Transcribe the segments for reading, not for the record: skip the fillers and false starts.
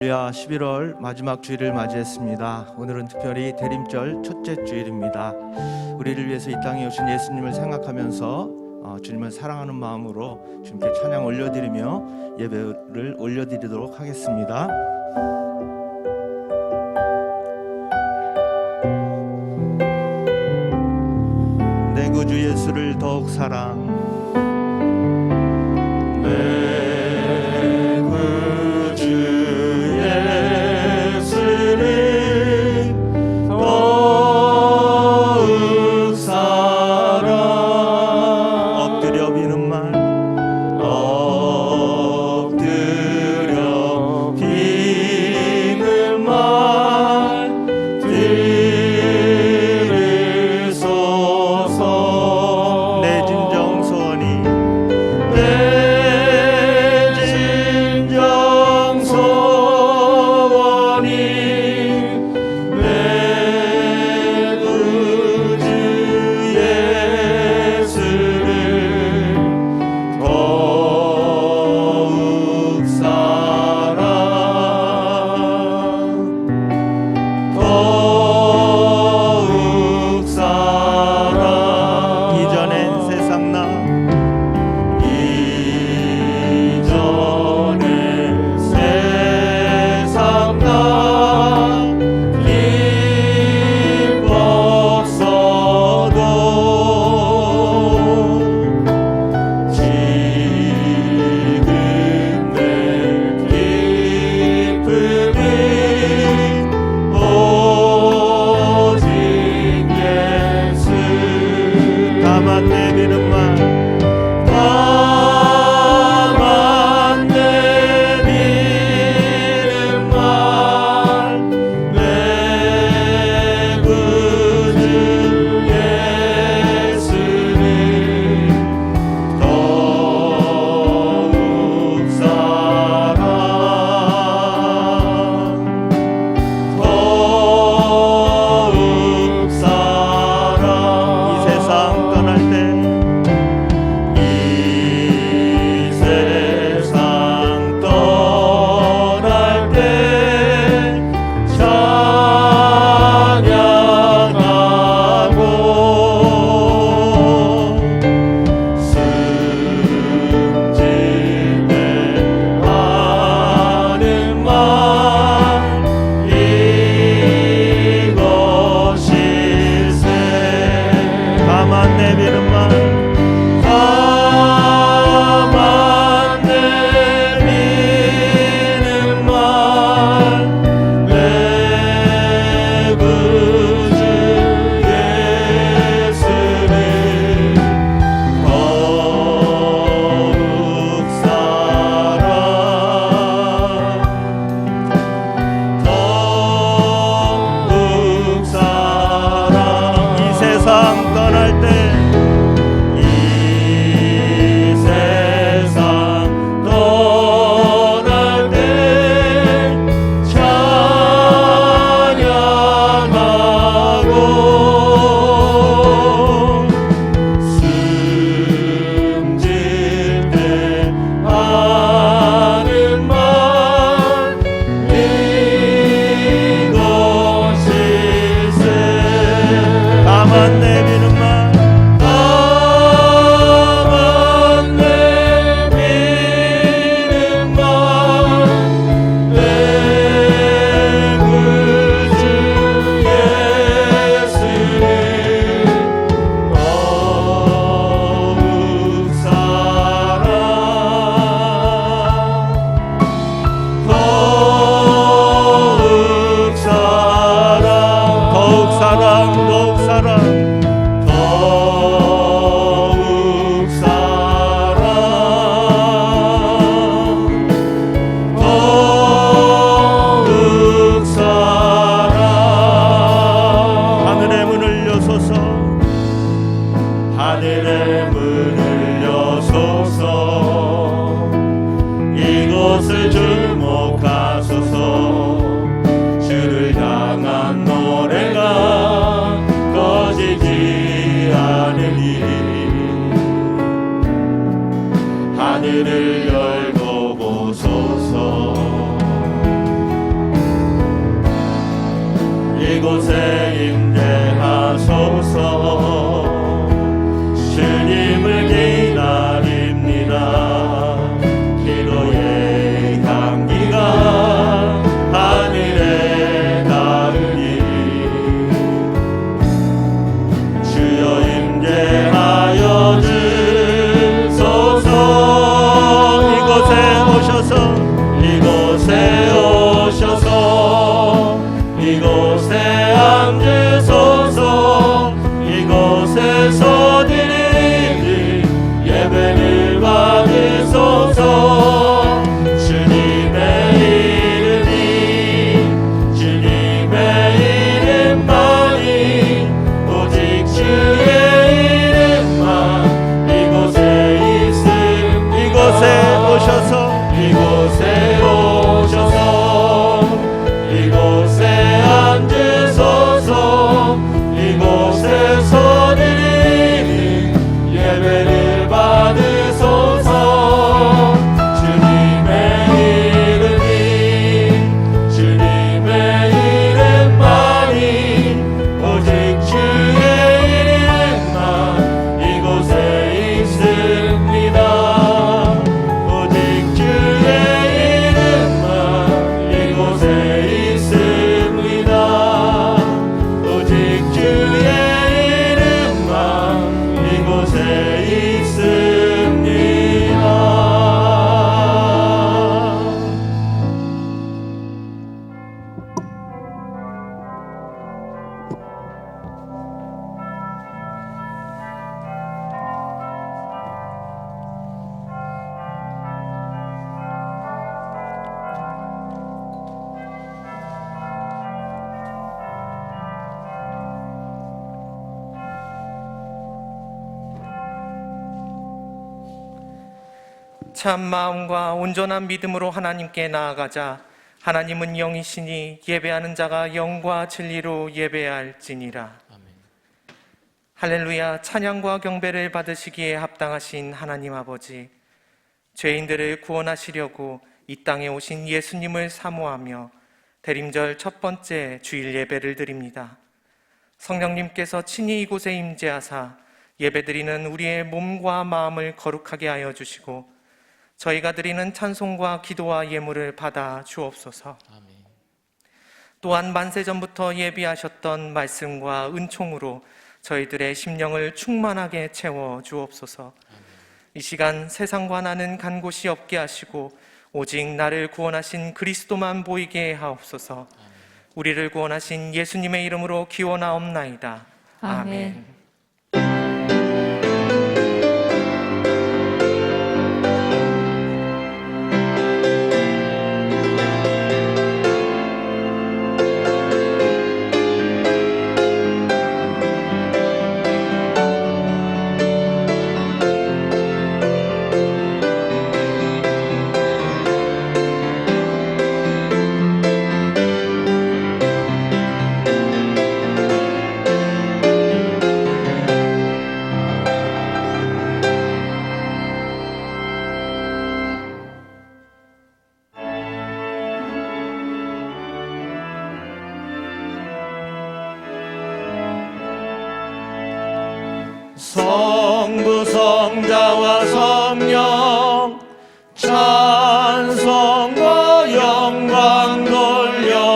할렐루야. 11월 마지막 주일을 맞이했습니다. 오늘은 특별히 대림절 첫째 주일입니다. 우리를 위해서 이 땅에 오신 예수님을 생각하면서 주님을 사랑하는 마음으로 주님께 찬양 올려드리며 예배를 올려드리도록 하겠습니다. 내 구주 예수를 더욱 사랑, 이곳에 임재하소서. 주님을 기다립니다. 기도의 향기가 하늘에 닿으니 주여 임재하여 주소서. 이곳에 오셔서 이곳에 앉으소서. 이곳에서 드리는 예배를 받으소서. 주님의 이름만이 오직 주의 이름만 이곳에 있음. 이곳에 오셔서 이곳에 앉으소서. 이곳에서 드리는 예배를 받으소서. 주님의 이름만이 오직 주의 이름만 이곳에 있습니다. 오직 주의 이름만 이곳에 있습니다. 오직 주의 이름만 이곳에 있습니다. 참 마음과 온전한 믿음으로 하나님께 나아가자. 하나님은 영이시니 예배하는 자가 영과 진리로 예배할지니라. 할렐루야. 찬양과 경배를 받으시기에 합당하신 하나님 아버지, 죄인들을 구원하시려고 이 땅에 오신 예수님을 사모하며 대림절 첫 번째 주일 예배를 드립니다. 성령님께서 친히 이곳에 임재하사 예배드리는 우리의 몸과 마음을 거룩하게 하여 주시고 저희가 드리는 찬송과 기도와 예물을 받아 주옵소서. 또한 만세전부터 예비하셨던 말씀과 은총으로 저희들의 심령을 충만하게 채워 주옵소서. 이 시간 세상과 나는 간 곳이 없게 하시고 오직 나를 구원하신 그리스도만 보이게 하옵소서. 우리를 구원하신 예수님의 이름으로 기원하옵나이다. 아멘. 성부 성자와 성령 찬송과 영광 돌려보내세.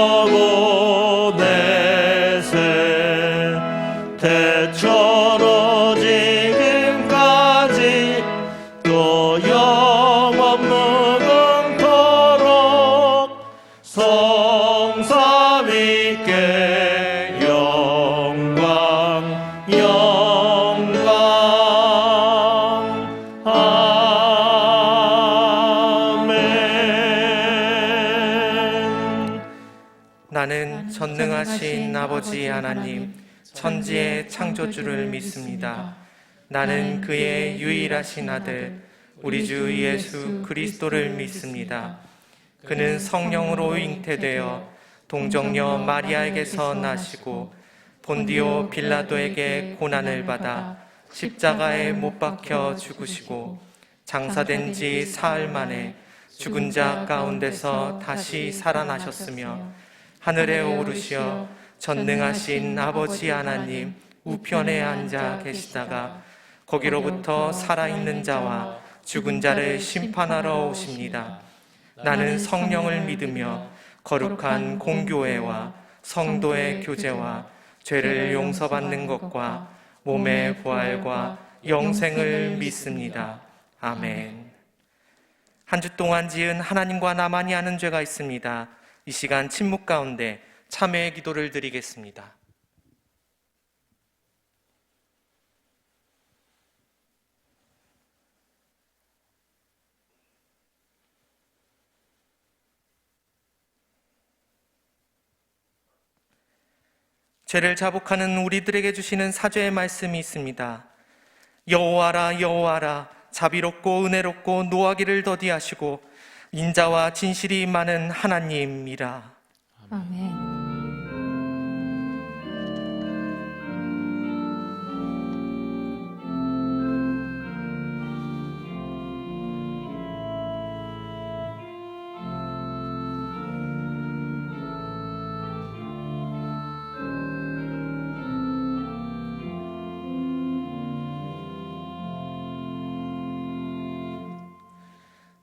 대처로 지금까지 또 영원 무궁토록 성삼위께 영광 나는 전능하신 아버지 하나님, 천지의 창조주를 믿습니다. 나는 그의 유일하신 아들, 우리 주 예수 그리스도를 믿습니다. 그는 성령으로 잉태되어 동정녀 마리아에게서 나시고 본디오 빌라도에게 고난을 받아 십자가에 못 박혀 죽으시고 장사된 지 사흘 만에 죽은 자 가운데서 다시 살아나셨으며 하늘에 오르시어 전능하신 아버지 하나님 우편에 앉아 계시다가 거기로부터 살아있는 자와 죽은 자를 심판하러 오십니다. 나는 성령을 믿으며 거룩한 공교회와 성도의 교제와 죄를 용서받는 것과 몸의 부활과 영생을 믿습니다. 아멘. 한 주 동안 지은 하나님과 나만이 아는 죄가 있습니다. 이 시간 침묵 가운데 참회의 기도를 드리겠습니다. 죄를 자복하는 우리들에게 주시는 사죄의 말씀이 있습니다. 여호와라 여호와라 자비롭고 은혜롭고 노하기를 더디하시고 인자와 진실이 많은 하나님이라. 아멘.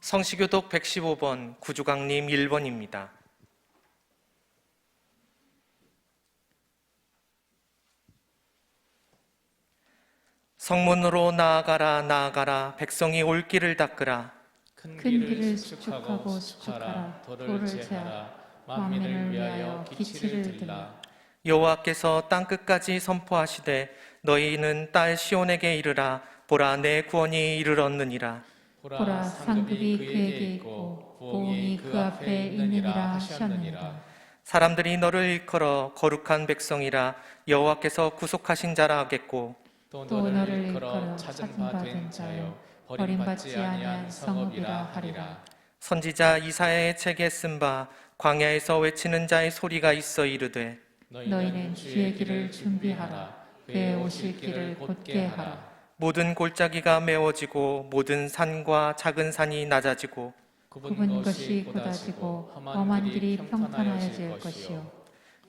성시교독 115번 구주강림 1번입니다. 성문으로 나아가라 나아가라 백성이 올 길을 닦으라. 큰 길을 수축하고 수축하라. 돌을 제하라. 만민을 위하여 기치를 들라. 여호와께서 땅끝까지 선포하시되 너희는 딸 시온에게 이르라. 보라 내 구원이 이르렀느니라. 보라 상급이 그에게 있고 보응이 그 앞에 있느니라 하셨느니라. 사람들이 너를 일컬어 거룩한 백성이라 여호와께서 구속하신 자라 하겠고 또 너를 일컬어 찾은바된 자여 버림받지 아니한 성읍이라 하리라. 선지자 이사야의 책에 쓴 바 광야에서 외치는 자의 소리가 있어 이르되 너희는 주의 길을 준비하라. 그의 오실 길을 곧게 하라. 모든 골짜기가 메워지고 모든 산과 작은 산이 낮아지고 굽은 것이 곧아지고 험한 길이 평탄하여질 것이요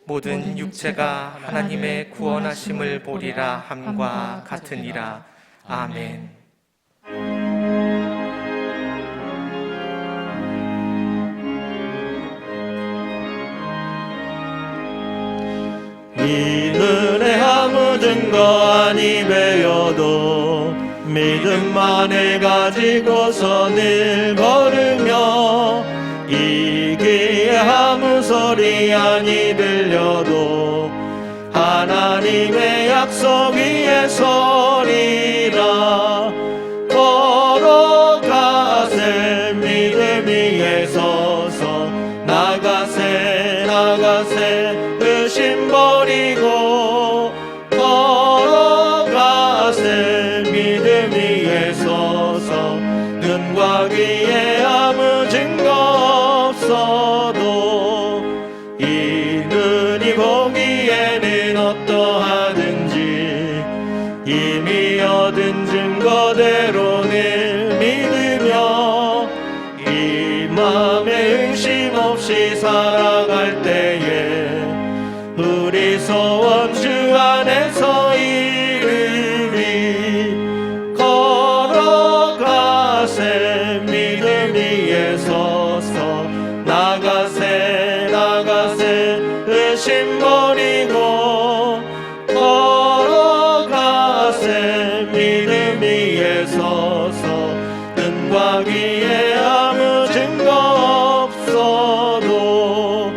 모든 육체가 하나님의 구원하심을 보리라 함과 같으니라. 아멘. 이 은혜 아무 증거 아니 배워도 믿음만을 가지고서 늘 걸으며 이 귀에 아무 소리 아니 들려도 하나님의 약속 위에 서리라. 걸어가세 믿음 위에 서서 나가세 나가세 의심 버리고 걸어가세 믿음 위에 서서 눈과 귀에 아무 증거 없어도 이 눈이 보기에는 어떠하든지 이미 얻은 증거대로 늘 믿으며 이 맘에 의심 없이 살아갈 때에 우리 소원 주 안에서 이르리. 걸어가세 믿음 위에 서서 나가세 나가세 의심 버리고 걸어가세 믿음 위에 서서 눈과 귀에 아무 증거 없어도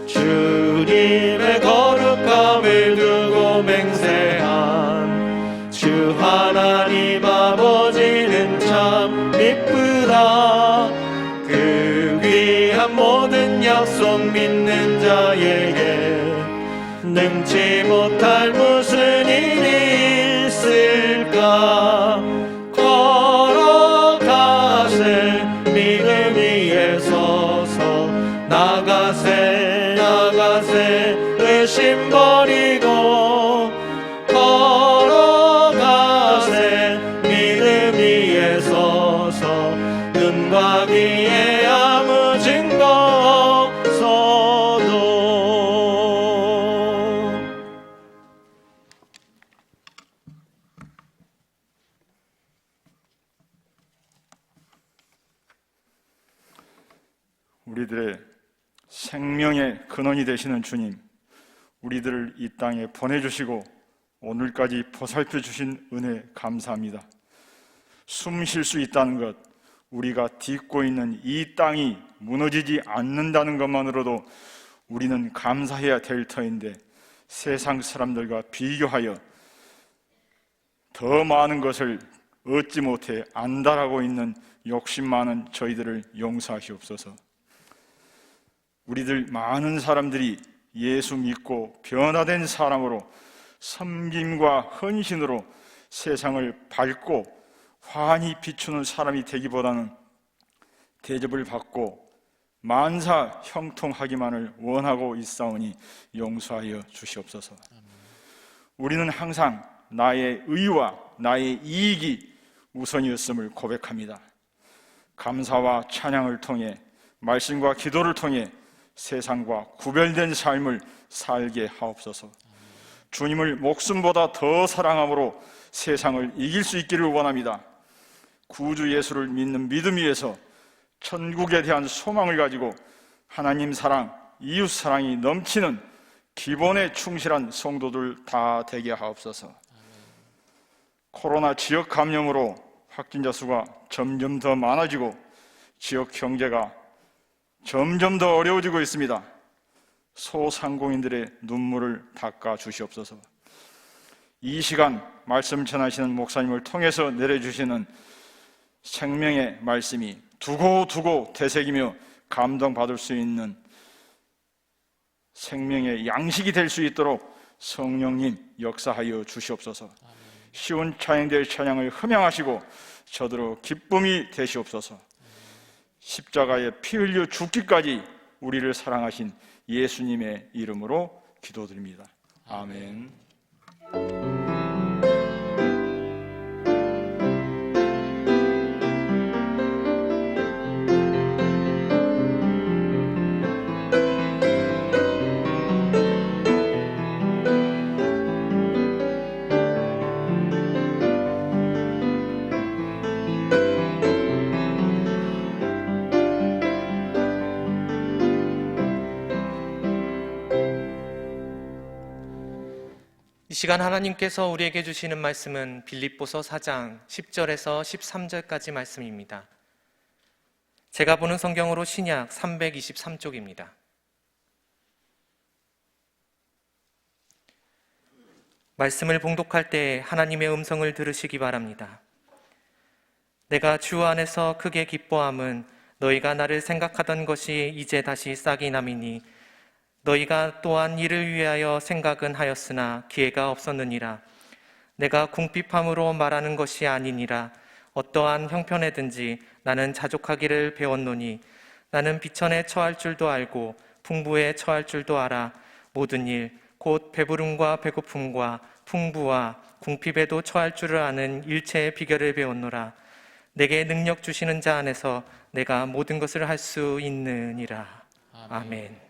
주님의 거룩함을 두고 맹세한 주 하나님 아버지는 참 이쁘다. 그 귀한 모든 약속 믿는 자에게 능치 못할 무슨 일이 있을까. 걸어가세 믿음 위에 서서 나가세 나가세 의심 버리고 걸어가세 믿음 위에 서서 눈과 귀에 아무 증거 없어도. 우리들의 생명의 근원이 되시는 주님, 우리들을 이 땅에 보내주시고 오늘까지 보살펴 주신 은혜 감사합니다. 숨 쉴 수 있다는 것, 우리가 딛고 있는 이 땅이 무너지지 않는다는 것만으로도 우리는 감사해야 될 터인데, 세상 사람들과 비교하여 더 많은 것을 얻지 못해 안달하고 있는 욕심 많은 저희들을 용서하시옵소서. 우리들 많은 사람들이 예수 믿고 변화된 사람으로 섬김과 헌신으로 세상을 밝고 환히 비추는 사람이 되기보다는 대접을 받고 만사 형통하기만을 원하고 있사오니 용서하여 주시옵소서. 우리는 항상 나의 의와 나의 이익이 우선이었음을 고백합니다. 감사와 찬양을 통해, 말씀과 기도를 통해 세상과 구별된 삶을 살게 하옵소서. 주님을 목숨보다 더 사랑함으로 세상을 이길 수 있기를 원합니다. 구주 예수를 믿는 믿음 위에서 천국에 대한 소망을 가지고 하나님 사랑, 이웃 사랑이 넘치는 기본에 충실한 성도들 다 되게 하옵소서. 코로나 지역 감염으로 확진자 수가 점점 더 많아지고 지역 경제가 점점 더 어려워지고 있습니다. 소상공인들의 눈물을 닦아 주시옵소서. 이 시간 말씀 전하시는 목사님을 통해서 내려주시는 생명의 말씀이 두고 되새기며 감동받을 수 있는 생명의 양식이 될 수 있도록 성령님 역사하여 주시옵소서. 쉬운 찬양될 찬양을 흠양하시고 저더러 기쁨이 되시옵소서. 십자가에 피 흘려 죽기까지 우리를 사랑하신 예수님의 이름으로 기도드립니다. 아멘. 이 시간 하나님께서 우리에게 주시는 말씀은 빌립보서 4장 10절에서 13절까지 말씀입니다. 제가 보는 성경으로 신약 323쪽입니다. 말씀을 봉독할 때 하나님의 음성을 들으시기 바랍니다. 내가 주 안에서 크게 기뻐함은 너희가 나를 생각하던 것이 이제 다시 싹이 남이니 너희가 또한 이를 위하여 생각은 하였으나 기회가 없었느니라. 내가 궁핍함으로 말하는 것이 아니니라. 어떠한 형편에든지 나는 자족하기를 배웠노니 나는 비천에 처할 줄도 알고 풍부에 처할 줄도 알아. 모든 일 곧 배부름과 배고픔과 풍부와 궁핍에도 처할 줄을 아는 일체의 비결을 배웠노라. 내게 능력 주시는 자 안에서 내가 모든 것을 할 수 있느니라. 아멘.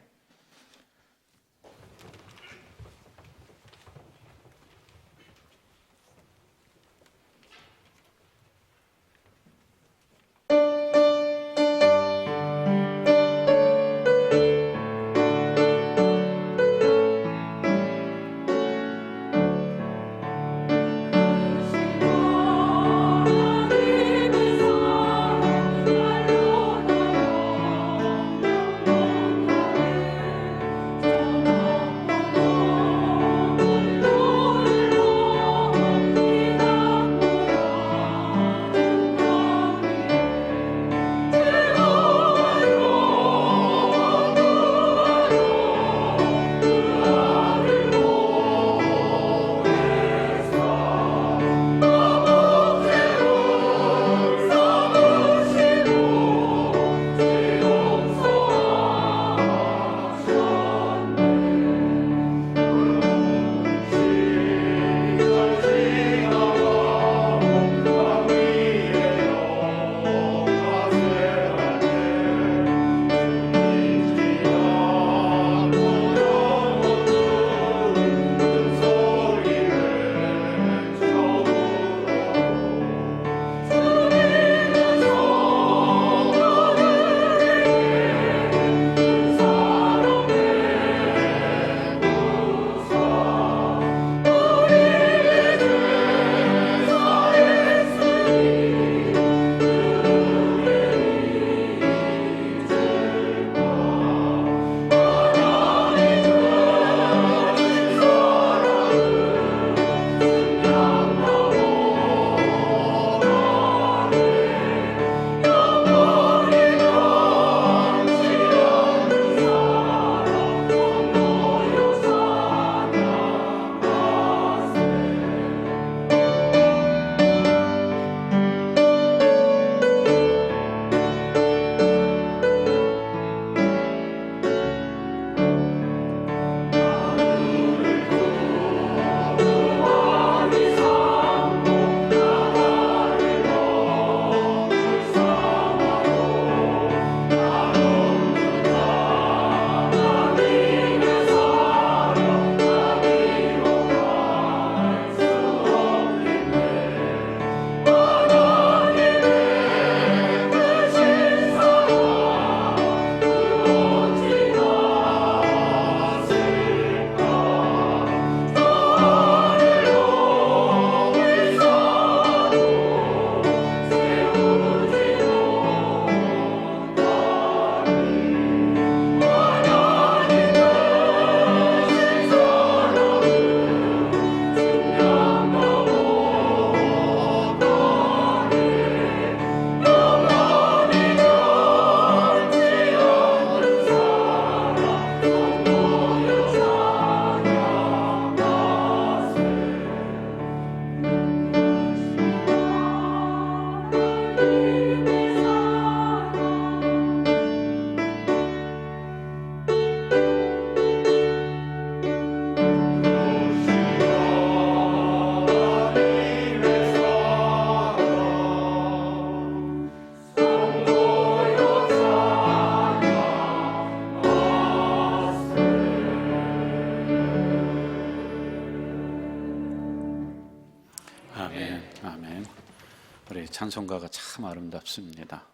찬송가가 참 아름답습니다.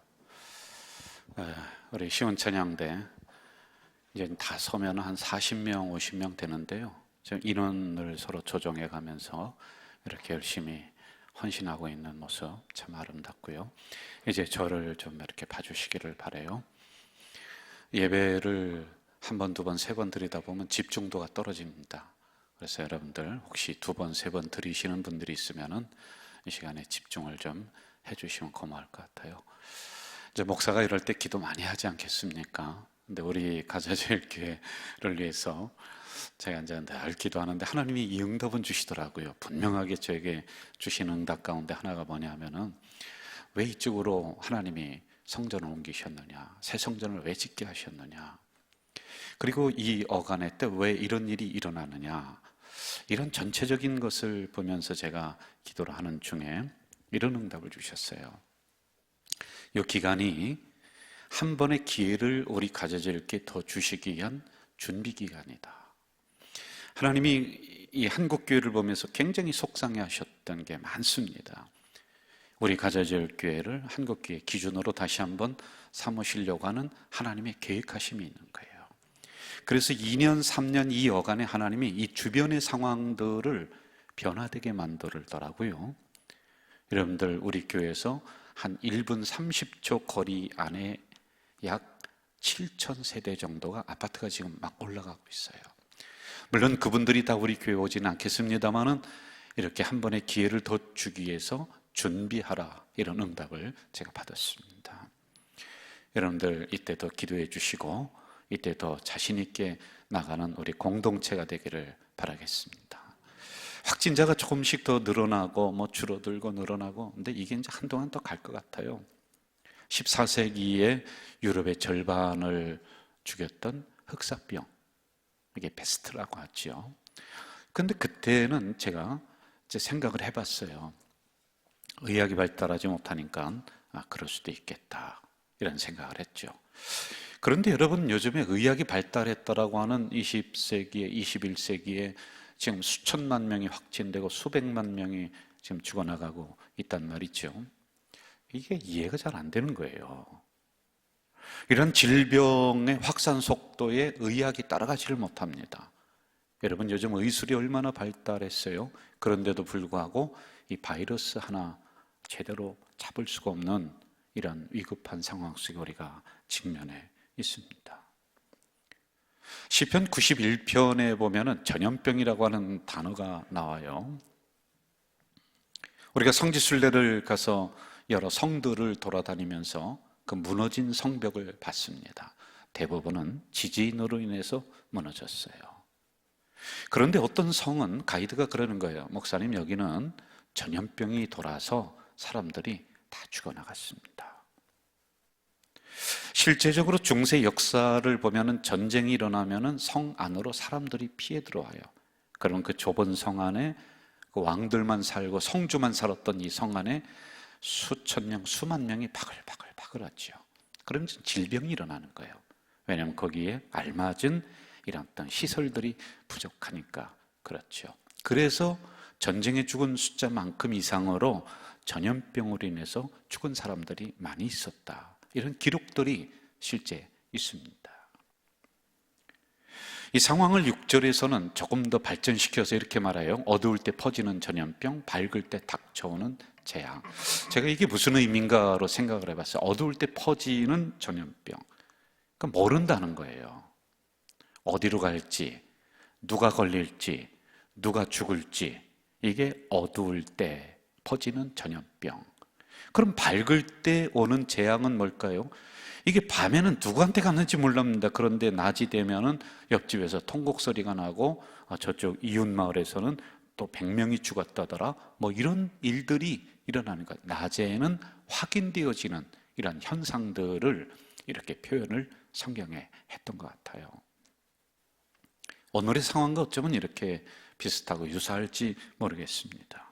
우리 시원찬양대 이제 다 서면 한 40명, 50명 되는데요. 지금 인원을 서로 조정해 가면서 이렇게 열심히 헌신하고 있는 모습 참 아름답고요. 이제 저를 좀 이렇게 봐주시기를 바라요. 예배를 한 번, 두 번, 세 번 드리다 보면 집중도가 떨어집니다. 그래서 여러분들 혹시 두 번, 세 번 드리시는 분들이 있으면은 이 시간에 집중을 좀 해주시면 고마울 것 같아요. 이제 목사가 이럴 때 기도 많이 하지 않겠습니까? 근데 우리 가자제일교회를 위해서 제가 이제 늘 기도하는데 하나님이 이 응답은 주시더라고요. 분명하게 저에게 주신 응답 가운데 하나가 뭐냐 하면은 왜 이쪽으로 하나님이 성전을 옮기셨느냐, 새 성전을 왜 짓게 하셨느냐, 그리고 이 어간의 때 왜 이런 일이 일어나느냐, 이런 전체적인 것을 보면서 제가 기도를 하는 중에 이런 응답을 주셨어요. 이 기간이 한 번의 기회를 우리 가져질게 더 주시기 위한 준비 기간이다. 하나님이 이 한국교회를 보면서 굉장히 속상해 하셨던 게 많습니다. 우리 가져질 교회를 한국교회 기준으로 다시 한번 삼으시려고 하는 하나님의 계획하심이 있는 거예요. 그래서 2년, 3년 이 여간에 하나님이 이 주변의 상황들을 변화되게 만들더라고요. 여러분들 우리 교회에서 한 1분 30초 거리 안에 약 7,000세대 정도가 아파트가 지금 막 올라가고 있어요. 물론 그분들이 다 우리 교회에 오지는 않겠습니다만은 이렇게 한 번의 기회를 더 주기 위해서 준비하라, 이런 응답을 제가 받았습니다. 여러분들 이때 더 기도해 주시고 이때 더 자신 있게 나가는 우리 공동체가 되기를 바라겠습니다. 확진자가 조금씩 더 늘어나고 뭐 줄어들고 늘어나고, 근데 이게 이제 한동안 더 갈 것 같아요. 14세기에 유럽의 절반을 죽였던 흑사병, 이게 페스트라고 하죠. 근데 그때는 제가 이제 생각을 해봤어요. 의학이 발달하지 못하니까 그럴 수도 있겠다, 이런 생각을 했죠. 그런데 여러분, 요즘에 의학이 발달했다라고 하는 20세기에 21세기에 지금 수천만 명이 확진되고 수백만 명이 지금 죽어나가고 있단 말이죠. 이게 이해가 잘 안 되는 거예요. 이런 질병의 확산 속도에 의학이 따라가지를 못합니다. 여러분, 요즘 의술이 얼마나 발달했어요. 그런데도 불구하고 이 바이러스 하나 제대로 잡을 수가 없는 이런 위급한 상황 속에 우리가 직면해 있습니다. 시편 91편에 보면은 전염병이라고 하는 단어가 나와요. 우리가 성지순례를 가서 여러 성들을 돌아다니면서 그 무너진 성벽을 봤습니다. 대부분은 지진으로 인해서 무너졌어요. 그런데 어떤 성은 가이드가 그러는 거예요. 목사님, 여기는 전염병이 돌아서 사람들이 다 죽어나갔습니다. 실제적으로 중세 역사를 보면은 전쟁이 일어나면은 성 안으로 사람들이 피해 들어와요. 그러면 그 좁은 성 안에 그 왕들만 살고 성주만 살았던 이 성 안에 수천 명, 수만 명이 바글바글 하죠. 그러면 질병이 일어나는 거예요. 왜냐하면 거기에 알맞은 이런 어떤 시설들이 부족하니까 그렇죠. 그래서 전쟁에 죽은 숫자만큼 이상으로 전염병으로 인해서 죽은 사람들이 많이 있었다, 이런 기록들이 실제 있습니다. 이 상황을 6절에서는 조금 더 발전시켜서 이렇게 말해요. 어두울 때 퍼지는 전염병, 밝을 때 닥쳐오는 재앙. 제가 이게 무슨 의미인가로 생각을 해봤어요. 어두울 때 퍼지는 전염병, 그러니까 모른다는 거예요. 어디로 갈지, 누가 걸릴지, 누가 죽을지. 이게 어두울 때 퍼지는 전염병. 그럼 밝을 때 오는 재앙은 뭘까요? 이게 밤에는 누구한테 갔는지 몰랍니다. 그런데 낮이 되면은 옆집에서 통곡 소리가 나고 저쪽 이웃 마을에서는 또 100명이 죽었다더라, 뭐 이런 일들이 일어나는 거예요. 낮에는 확인되어지는 이런 현상들을 이렇게 표현을 성경에 했던 것 같아요. 오늘의 상황과 어쩌면 이렇게 비슷하고 유사할지 모르겠습니다.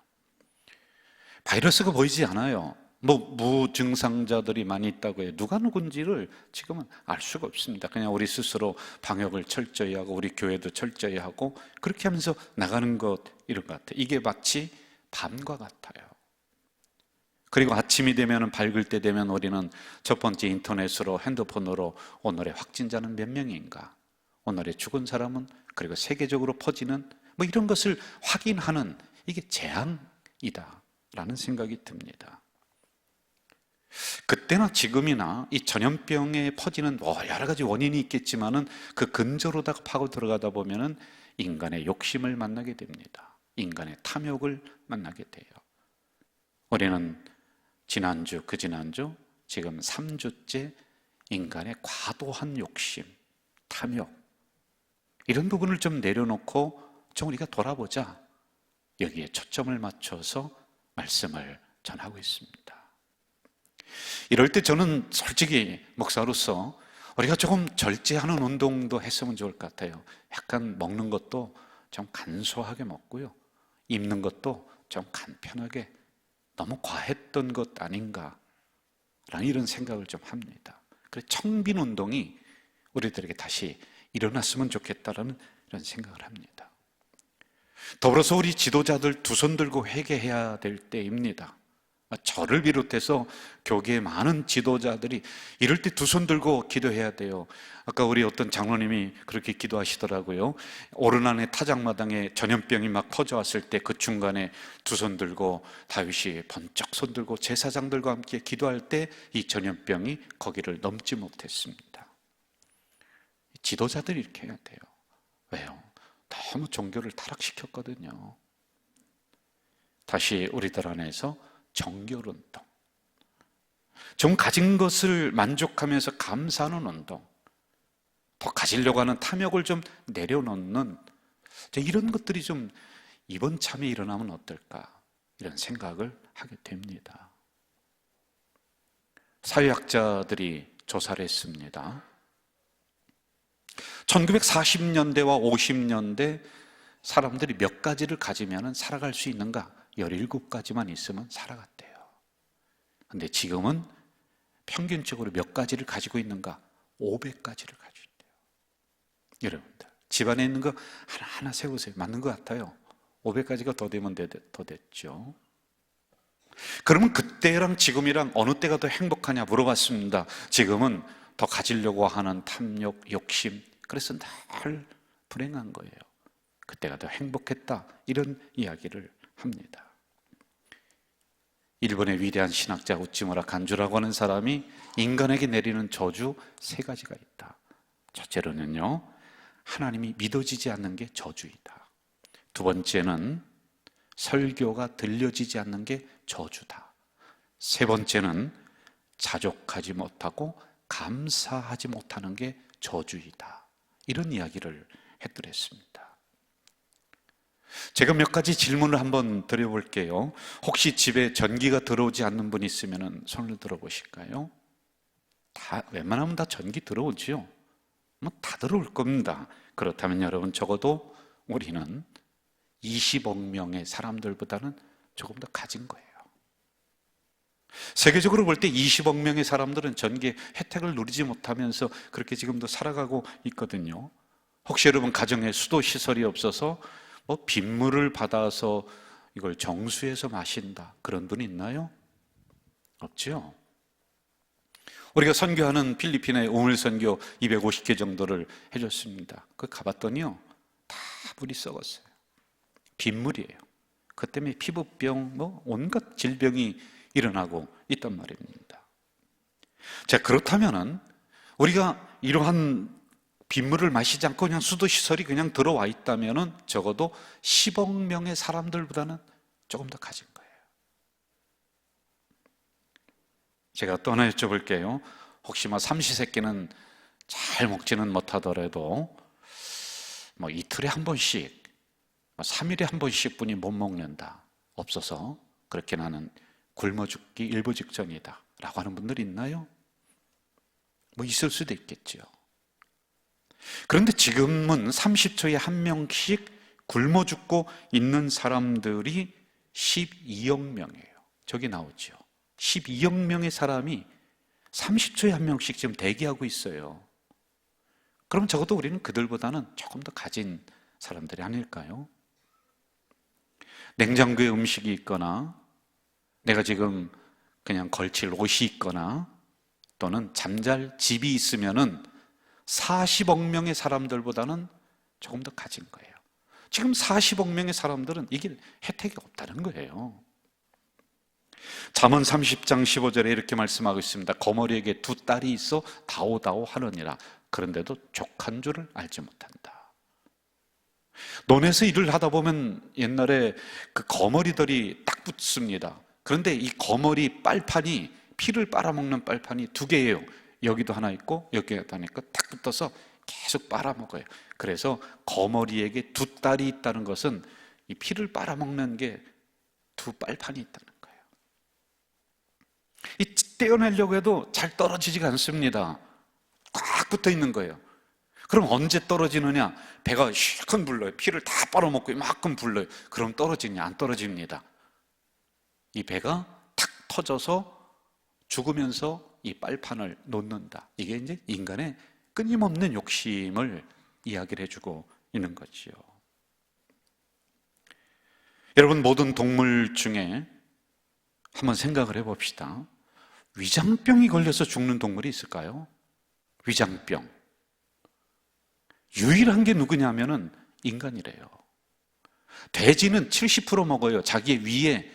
바이러스가 보이지 않아요. 뭐 무증상자들이 많이 있다고 해요. 누가 누군지를 지금은 알 수가 없습니다. 그냥 우리 스스로 방역을 철저히 하고 우리 교회도 철저히 하고 그렇게 하면서 나가는 것, 이런 것 같아요. 이게 마치 밤과 같아요. 그리고 아침이 되면 밝을 때 되면 우리는 첫 번째 인터넷으로 핸드폰으로 오늘의 확진자는 몇 명인가, 오늘의 죽은 사람은, 그리고 세계적으로 퍼지는 뭐 이런 것을 확인하는, 이게 재앙이다라는 생각이 듭니다. 그때나 지금이나 이 전염병에 퍼지는 여러 가지 원인이 있겠지만은 그 근저로다가 파고 들어가다 보면은 인간의 욕심을 만나게 됩니다. 인간의 탐욕을 만나게 돼요. 우리는 지난주, 그 지난주, 지금 3주째 인간의 과도한 욕심, 탐욕, 이런 부분을 좀 내려놓고 좀 우리가 돌아보자, 여기에 초점을 맞춰서 말씀을 전하고 있습니다. 이럴 때 저는 솔직히 목사로서 우리가 조금 절제하는 운동도 했으면 좋을 것 같아요. 약간 먹는 것도 좀 간소하게 먹고요, 입는 것도 좀 간편하게, 너무 과했던 것 아닌가 라는 이런 생각을 좀 합니다. 그래서 청빈 운동이 우리들에게 다시 일어났으면 좋겠다라는 이런 생각을 합니다. 더불어서 우리 지도자들 두 손 들고 회개해야 될 때입니다. 저를 비롯해서 교계의 많은 지도자들이 이럴 때 두 손 들고 기도해야 돼요. 아까 우리 어떤 장로님이 그렇게 기도하시더라고요. 오르난의 타작마당에 전염병이 막 퍼져왔을 때 그 중간에 두 손 들고 다윗이 번쩍 손 들고 제사장들과 함께 기도할 때 이 전염병이 거기를 넘지 못했습니다. 지도자들이 이렇게 해야 돼요. 왜요? 너무 종교를 타락시켰거든요. 다시 우리들 안에서 정결 운동, 좀 가진 것을 만족하면서 감사하는 운동, 더 가지려고 하는 탐욕을 좀 내려놓는, 이런 것들이 좀 이번 참에 일어나면 어떨까, 이런 생각을 하게 됩니다. 사회학자들이 조사를 했습니다. 1940년대와 50년대 사람들이 몇 가지를 가지면 살아갈 수 있는가? 17가지만 있으면 살아갔대요. 근데 지금은 평균적으로 몇 가지를 가지고 있는가? 500가지를 가지고 있대요. 여러분들 집안에 있는 거 하나하나 세우세요. 맞는 것 같아요. 500가지가 더 되면 더 됐죠. 그러면 그때랑 지금이랑 어느 때가 더 행복하냐 물어봤습니다. 지금은 더 가지려고 하는 탐욕, 욕심, 그래서 늘 불행한 거예요. 그때가 더 행복했다, 이런 이야기를 합니다. 일본의 위대한 신학자 우찌무라 간주라고 하는 사람이 인간에게 내리는 저주 3가지가 있다. 첫째로는요, 하나님이 믿어지지 않는 게 저주이다. 두 번째는 설교가 들려지지 않는 게 저주다. 세 번째는 자족하지 못하고 감사하지 못하는 게 저주이다. 이런 이야기를 했더랬습니다. 제가 몇 가지 질문을 한번 드려볼게요. 혹시 집에 전기가 들어오지 않는 분 있으면 손을 들어보실까요? 웬만하면 다 전기 들어오지요? 뭐 다 들어올 겁니다. 그렇다면 여러분, 적어도 우리는 20억 명의 사람들보다는 조금 더 가진 거예요. 세계적으로 볼 때 20억 명의 사람들은 전기의 혜택을 누리지 못하면서 그렇게 지금도 살아가고 있거든요. 혹시 여러분 가정에 수도 시설이 없어서 빗물을 받아서 이걸 정수해서 마신다, 그런 분 있나요? 없죠. 우리가 선교하는 필리핀의 우물 선교 250개 정도를 해줬습니다. 그 가봤더니요, 다 물이 썩었어요. 빗물이에요. 그 때문에 피부병, 온갖 질병이 일어나고 있단 말입니다. 자, 그렇다면은 우리가 이러한 빗물을 마시지 않고 그냥 수도시설이 그냥 들어와 있다면은 적어도 10억 명의 사람들보다는 조금 더 가진 거예요. 제가 또 하나 여쭤볼게요. 혹시 삼시세끼는 잘 먹지는 못하더라도 이틀에 한 번씩, 3일에 한 번씩 뿐이 못 먹는다, 없어서 그렇게 나는 굶어 죽기 일보 직전이다 라고 하는 분들이 있나요? 있을 수도 있겠죠. 그런데 지금은 30초에 한 명씩 굶어 죽고 있는 사람들이 12억 명이에요. 저기 나오죠. 12억 명의 사람이 30초에 한 명씩 지금 대기하고 있어요. 그럼 적어도 우리는 그들보다는 조금 더 가진 사람들이 아닐까요? 냉장고에 음식이 있거나 내가 지금 그냥 걸칠 옷이 있거나 또는 잠잘 집이 있으면은 40억 명의 사람들보다는 조금 더 가진 거예요. 지금 40억 명의 사람들은 이게 혜택이 없다는 거예요. 잠언 30장 15절에 이렇게 말씀하고 있습니다. 거머리에게 두 딸이 있어 다오다오 하느니라. 그런데도 족한 줄을 알지 못한다. 논에서 일을 하다 보면 옛날에 그 거머리들이 딱 붙습니다. 그런데 이 거머리 빨판이, 피를 빨아먹는 빨판이 두 개예요. 여기도 하나 있고 여기도 하나 있고 딱 붙어서 계속 빨아먹어요. 그래서 거머리에게 두 딸이 있다는 것은 이 피를 빨아먹는 게 두 빨판이 있다는 거예요. 이 떼어내려고 해도 잘 떨어지지가 않습니다. 꽉 붙어 있는 거예요. 그럼 언제 떨어지느냐? 배가 실컷 불러요. 피를 다 빨아먹고 이만큼 불러요. 그럼 떨어지냐? 안 떨어집니다. 이 배가 탁 터져서 죽으면서 이 빨판을 놓는다. 이게 이제 인간의 끊임없는 욕심을 이야기를 해주고 있는 거지요. 여러분, 모든 동물 중에 한번 생각을 해봅시다. 위장병이 걸려서 죽는 동물이 있을까요? 위장병. 유일한 게 누구냐면은 인간이래요. 돼지는 70% 먹어요. 자기 위에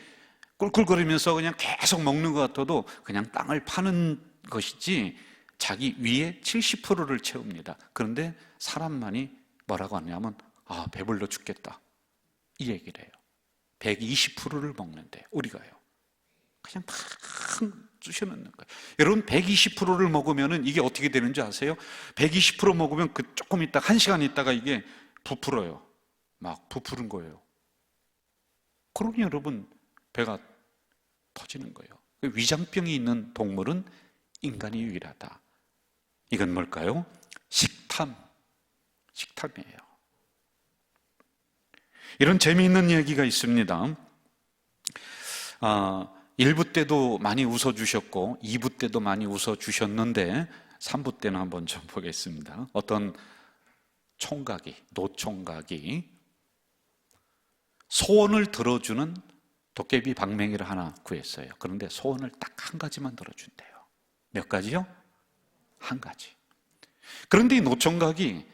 꿀꿀거리면서 그냥 계속 먹는 것 같아도 그냥 땅을 파는 것이지 자기 위에 70%를 채웁니다. 그런데 사람만이 뭐라고 하냐면 배불러 죽겠다 이 얘기를 해요. 120%를 먹는데 우리가요 그냥 팍 쑤셔넣는 거예요. 여러분 120%를 먹으면 이게 어떻게 되는지 아세요? 120% 먹으면 그 조금 있다 1시간 있다가 이게 부풀어요. 막 부푸른 거예요. 그러니 여러분 배가 터지는 거예요. 위장병이 있는 동물은 인간이 유일하다. 이건 뭘까요? 식탐이에요. 이런 재미있는 얘기가 있습니다. 1부 때도 많이 웃어주셨고 2부 때도 많이 웃어주셨는데 3부 때는 한번 좀 보겠습니다. 어떤 노총각이 소원을 들어주는 도깨비 방맹이를 하나 구했어요. 그런데 소원을 딱 한 가지만 들어준대요. 몇 가지요? 한 가지. 그런데 이 노총각이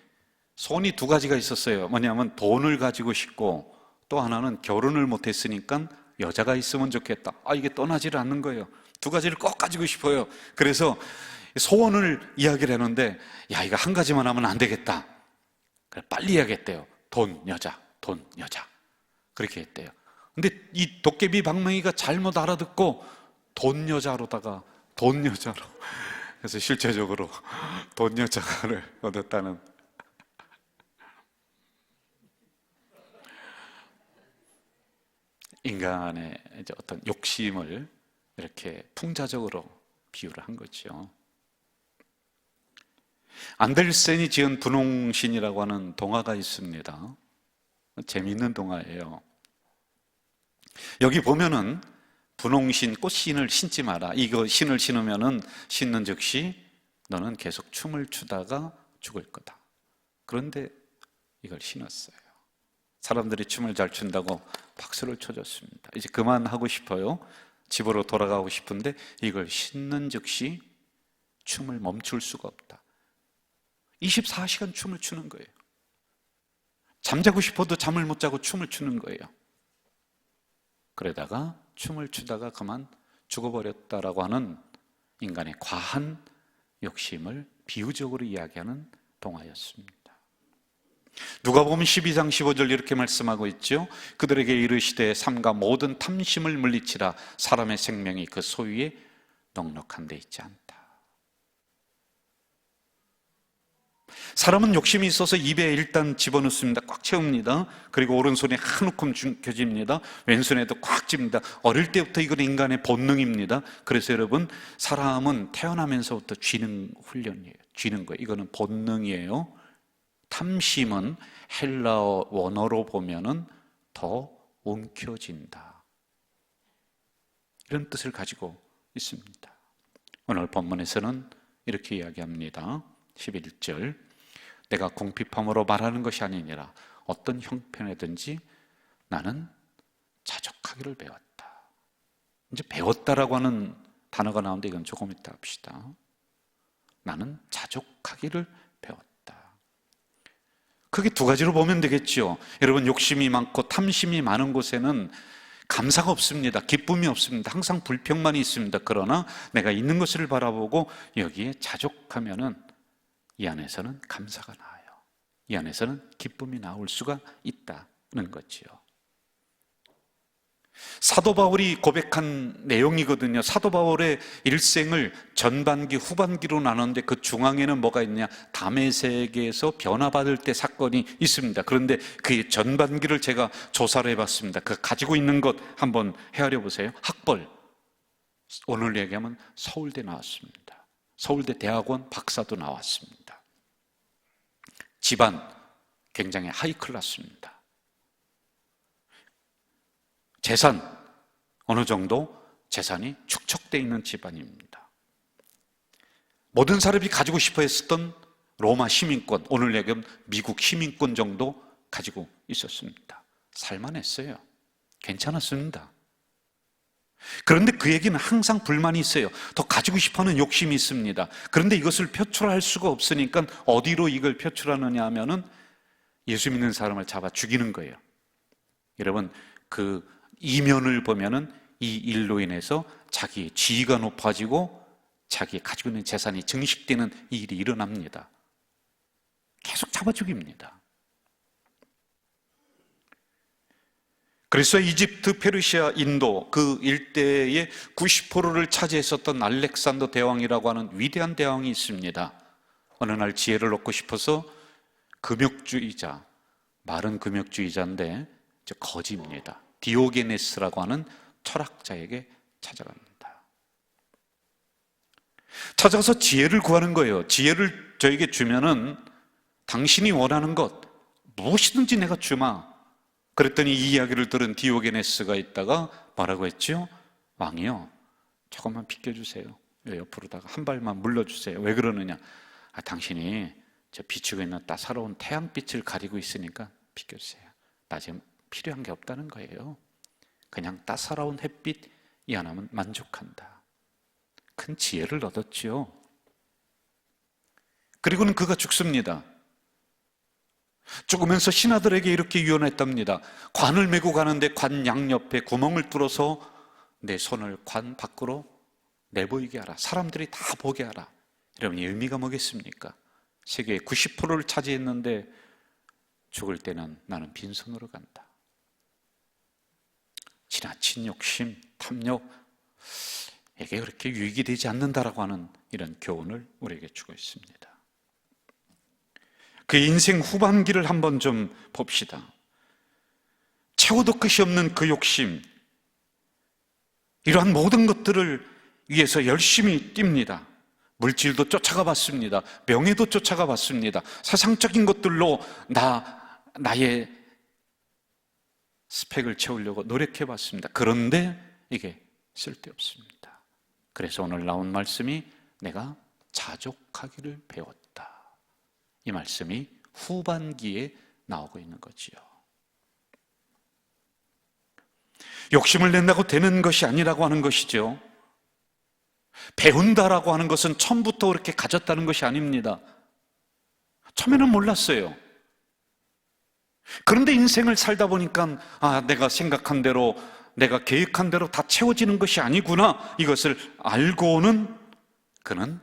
소원이 두 가지가 있었어요. 뭐냐면 돈을 가지고 싶고 또 하나는 결혼을 못했으니까 여자가 있으면 좋겠다. 이게 떠나지를 않는 거예요. 두 가지를 꼭 가지고 싶어요. 그래서 소원을 이야기를 했는데 이거 한 가지만 하면 안 되겠다. 빨리 해야겠대요. 돈, 여자. 그렇게 했대요. 근데 이 도깨비 방맹이가 잘못 알아듣고 돈 여자로 그래서 실제적으로 돈 여자를 얻었다는 인간의 이제 어떤 욕심을 이렇게 풍자적으로 비유를 한 거죠. 안델센이 지은 분홍신이라고 하는 동화가 있습니다. 재미있는 동화예요. 여기 보면은 분홍신, 꽃신을 신지 마라. 이거 신을 신으면은 신는 즉시 너는 계속 춤을 추다가 죽을 거다. 그런데 이걸 신었어요. 사람들이 춤을 잘 춘다고 박수를 쳐줬습니다. 이제 그만하고 싶어요. 집으로 돌아가고 싶은데 이걸 신는 즉시 춤을 멈출 수가 없다. 24시간 춤을 추는 거예요. 잠자고 싶어도 잠을 못 자고 춤을 추는 거예요. 그러다가 춤을 추다가 그만 죽어버렸다라고 하는 인간의 과한 욕심을 비유적으로 이야기하는 동화였습니다. 누가복음 12장 15절 이렇게 말씀하고 있죠. 그들에게 이르시되 삼가 모든 탐심을 물리치라. 사람의 생명이 그 소유에 넉넉한 데 있지 않다. 사람은 욕심이 있어서 입에 일단 집어넣습니다. 꽉 채웁니다. 그리고 오른손에 한 움큼 쥐집니다. 왼손에도 꽉 찝니다. 어릴 때부터 이건 인간의 본능입니다. 그래서 여러분, 사람은 태어나면서부터 쥐는 훈련이에요. 쥐는 거예요. 이거는 본능이에요. 탐심은 헬라어 원어로 보면은 더 움켜진다, 이런 뜻을 가지고 있습니다. 오늘 본문에서는 이렇게 이야기합니다. 11절, 내가 궁핍함으로 말하는 것이 아니니라. 어떤 형편에든지 나는 자족하기를 배웠다. 이제 배웠다라고 하는 단어가 나오는데 이건 조금 이따 합시다. 나는 자족하기를 배웠다. 크게 두 가지로 보면 되겠죠. 여러분, 욕심이 많고 탐심이 많은 곳에는 감사가 없습니다. 기쁨이 없습니다. 항상 불평만이 있습니다. 그러나 내가 있는 것을 바라보고 여기에 자족하면은 이 안에서는 감사가 나와요. 이 안에서는 기쁨이 나올 수가 있다는 거지요. 사도 바울이 고백한 내용이거든요. 사도 바울의 일생을 전반기, 후반기로 나눴는데 그 중앙에는 뭐가 있냐? 다메섹에서 변화받을 때 사건이 있습니다. 그런데 그 전반기를 제가 조사를 해봤습니다. 그 가지고 있는 것 한번 헤아려 보세요. 학벌, 오늘 얘기하면 서울대 나왔습니다. 서울대 대학원 박사도 나왔습니다. 집안, 굉장히 하이클래스입니다. 재산, 어느 정도 재산이 축적되어 있는 집안입니다. 모든 사람이 가지고 싶어 했었던 로마 시민권, 오늘 얘기하면 미국 시민권 정도 가지고 있었습니다. 살만했어요. 괜찮았습니다. 그런데 그에게는 항상 불만이 있어요. 더 가지고 싶어하는 욕심이 있습니다. 그런데 이것을 표출할 수가 없으니까 어디로 이걸 표출하느냐 하면은 예수 믿는 사람을 잡아 죽이는 거예요. 여러분, 그 이면을 보면은 이 일로 인해서 자기의 지위가 높아지고 자기 가지고 있는 재산이 증식되는 이 일이 일어납니다. 계속 잡아 죽입니다. 그래서 이집트, 페르시아, 인도 그 일대의 90%를 차지했었던 알렉산더 대왕이라고 하는 위대한 대왕이 있습니다. 어느 날 지혜를 얻고 싶어서 금욕주의자, 말은 금욕주의자인데 거지입니다. 디오게네스라고 하는 철학자에게 찾아갑니다. 찾아가서 지혜를 구하는 거예요. 지혜를 저에게 주면은 당신이 원하는 것 무엇이든지 내가 주마. 그랬더니 이 이야기를 들은 디오게네스가 있다가 뭐라고 했죠? 왕이요, 조금만 비켜주세요. 옆으로다가 한 발만 물러주세요. 왜 그러느냐? 당신이 저 비추고 있는 따사로운 태양빛을 가리고 있으니까 비켜주세요. 나 지금 필요한 게 없다는 거예요. 그냥 따사로운 햇빛 이 하나면 만족한다. 큰 지혜를 얻었지요. 그리고는 그가 죽습니다. 죽으면서 신하들에게 이렇게 유언했답니다. 관을 메고 가는데 관 양옆에 구멍을 뚫어서 내 손을 관 밖으로 내보이게 하라. 사람들이 다 보게 하라. 여러분, 의미가 뭐겠습니까? 세계의 90%를 차지했는데 죽을 때는 나는 빈손으로 간다. 지나친 욕심, 탐욕, 이게 그렇게 유익이 되지 않는다라고 하는 이런 교훈을 우리에게 주고 있습니다. 그 인생 후반기를 한번 좀 봅시다. 채워도 끝이 없는 그 욕심, 이러한 모든 것들을 위해서 열심히 뜁니다. 물질도 쫓아가 봤습니다. 명예도 쫓아가 봤습니다. 세상적인 것들로 나의 스펙을 채우려고 노력해 봤습니다. 그런데 이게 쓸데없습니다. 그래서 오늘 나온 말씀이 내가 자족하기를 배웠다. 이 말씀이 후반기에 나오고 있는 거지요. 욕심을 낸다고 되는 것이 아니라고 하는 것이죠. 배운다라고 하는 것은 처음부터 그렇게 가졌다는 것이 아닙니다. 처음에는 몰랐어요. 그런데 인생을 살다 보니까 내가 생각한 대로, 내가 계획한 대로 다 채워지는 것이 아니구나, 이것을 알고는 그는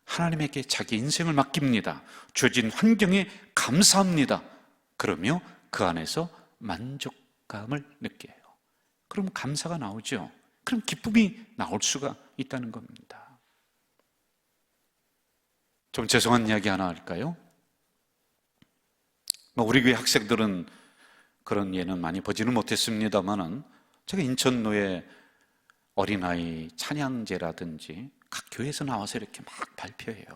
하나님에게 자기 인생을 맡깁니다. 주어진 환경에 감사합니다. 그러며 그 안에서 만족감을 느껴요. 그럼 감사가 나오죠. 그럼 기쁨이 나올 수가 있다는 겁니다. 좀 죄송한 이야기 하나 할까요? 우리 교회 학생들은 그런 예는 많이 보지는 못했습니다만은 제가 인천노예 어린아이 찬양제라든지 각 교회에서 나와서 이렇게 막 발표해요.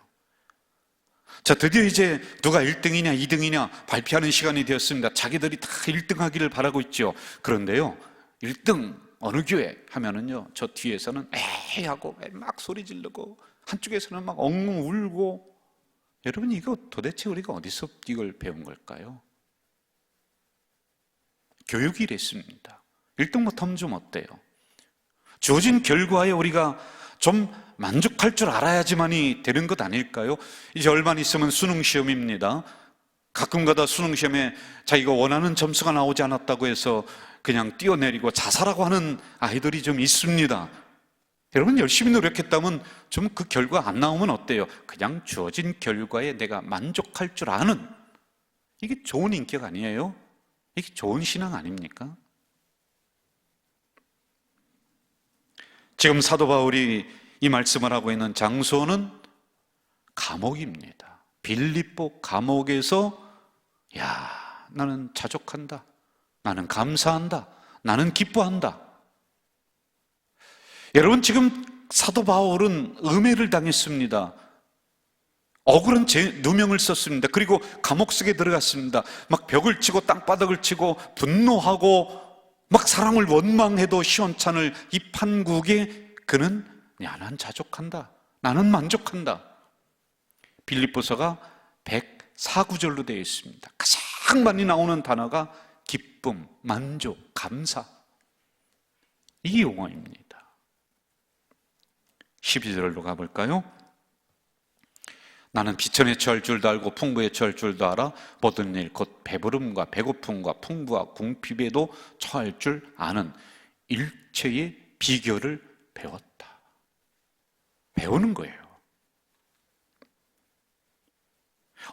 자, 드디어 이제 누가 1등이냐 2등이냐 발표하는 시간이 되었습니다. 자기들이 다 1등 하기를 바라고 있죠. 그런데요, 1등 어느 교회 하면은요, 저 뒤에서는 에이 하고 막 소리 지르고 한쪽에서는 막 엉엉 울고. 여러분, 이거 도대체 우리가 어디서 이걸 배운 걸까요? 교육이 이랬습니다. 1등 못하면 좀 어때요? 주어진 결과에 우리가 좀 만족할 줄 알아야지만이 되는 것 아닐까요? 이제 얼마 있으면 수능 시험입니다. 가끔가다 수능 시험에 자기가 원하는 점수가 나오지 않았다고 해서 그냥 뛰어내리고 자살하고 하는 아이들이 좀 있습니다. 여러분, 열심히 노력했다면 좀 그 결과 안 나오면 어때요? 그냥 주어진 결과에 내가 만족할 줄 아는, 이게 좋은 인격 아니에요? 이게 좋은 신앙 아닙니까? 지금 사도 바울이 이 말씀을 하고 있는 장소는 감옥입니다. 빌립보 감옥에서 나는 자족한다, 나는 감사한다, 나는 기뻐한다. 여러분, 지금 사도 바울은 음해를 당했습니다. 억울한 누명을 썼습니다. 그리고 감옥 속에 들어갔습니다. 막 벽을 치고 땅바닥을 치고 분노하고 막 사랑을 원망해도 시원찮을 이 판국에 그는 난 자족한다, 나는 만족한다. 빌립보서가 104구절로 되어 있습니다. 가장 많이 나오는 단어가 기쁨, 만족, 감사, 이 용어입니다. 12절로 가볼까요? 나는 비천에 처할 줄도 알고 풍부에 처할 줄도 알아 모든 일 곧 배부름과 배고픔과 풍부와 궁핍에도 처할 줄 아는 일체의 비결을 배웠다. 배우는 거예요.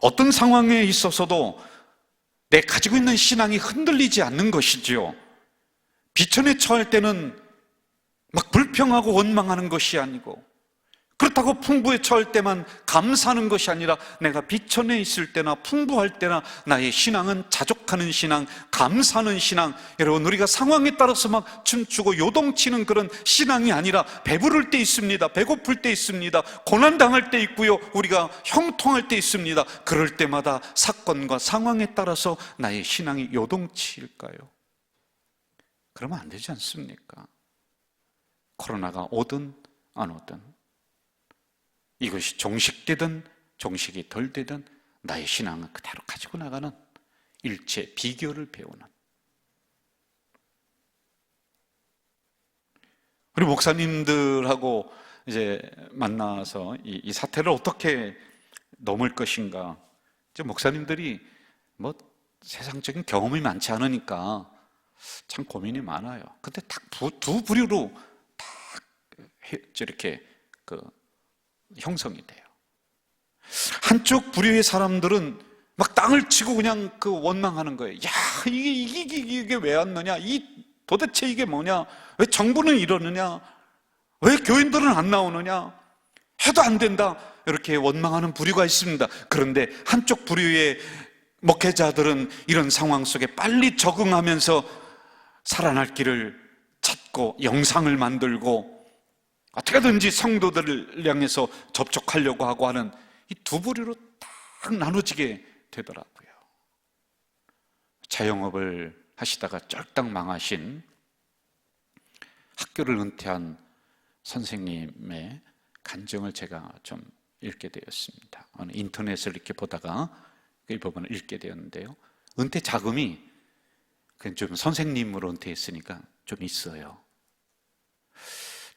어떤 상황에 있어서도 내 가지고 있는 신앙이 흔들리지 않는 것이지요. 비천에 처할 때는 막 불평하고 원망하는 것이 아니고, 그렇다고 풍부에 처할 때만 감사하는 것이 아니라 내가 비천에 있을 때나 풍부할 때나 나의 신앙은 자족하는 신앙, 감사하는 신앙. 여러분, 우리가 상황에 따라서 막 춤추고 요동치는 그런 신앙이 아니라 배부를 때 있습니다, 배고플 때 있습니다, 고난당할 때 있고요, 우리가 형통할 때 있습니다. 그럴 때마다 사건과 상황에 따라서 나의 신앙이 요동칠까요? 그러면 안 되지 않습니까? 코로나가 오든 안 오든, 이것이 종식되든 종식이 덜 되든 나의 신앙은 그대로 가지고 나가는 일체 비결을 배우는, 우리 목사님들하고 이제 만나서 이 사태를 어떻게 넘을 것인가. 이제 목사님들이 뭐 세상적인 경험이 많지 않으니까 참 고민이 많아요. 근데 딱 두 부류로 딱 이렇게 형성이 돼요. 한쪽 부류의 사람들은 막 땅을 치고 그냥 원망하는 거예요. 야, 이게 왜 왔느냐? 도대체 이게 뭐냐? 왜 정부는 이러느냐? 왜 교인들은 안 나오느냐? 해도 안 된다. 이렇게 원망하는 부류가 있습니다. 그런데 한쪽 부류의 목회자들은 이런 상황 속에 빨리 적응하면서 살아날 길을 찾고 영상을 만들고 어떻게든지 성도들을 향해서 접촉하려고 하고 하는 이 두 부류로 딱 나눠지게 되더라고요. 자영업을 하시다가 쫄딱 망하신 학교를 은퇴한 선생님의 간증을 제가 좀 읽게 되었습니다. 어느 인터넷을 이렇게 보다가 이 부분을 읽게 되었는데요. 은퇴 자금이 좀 선생님으로 은퇴했으니까 좀 있어요.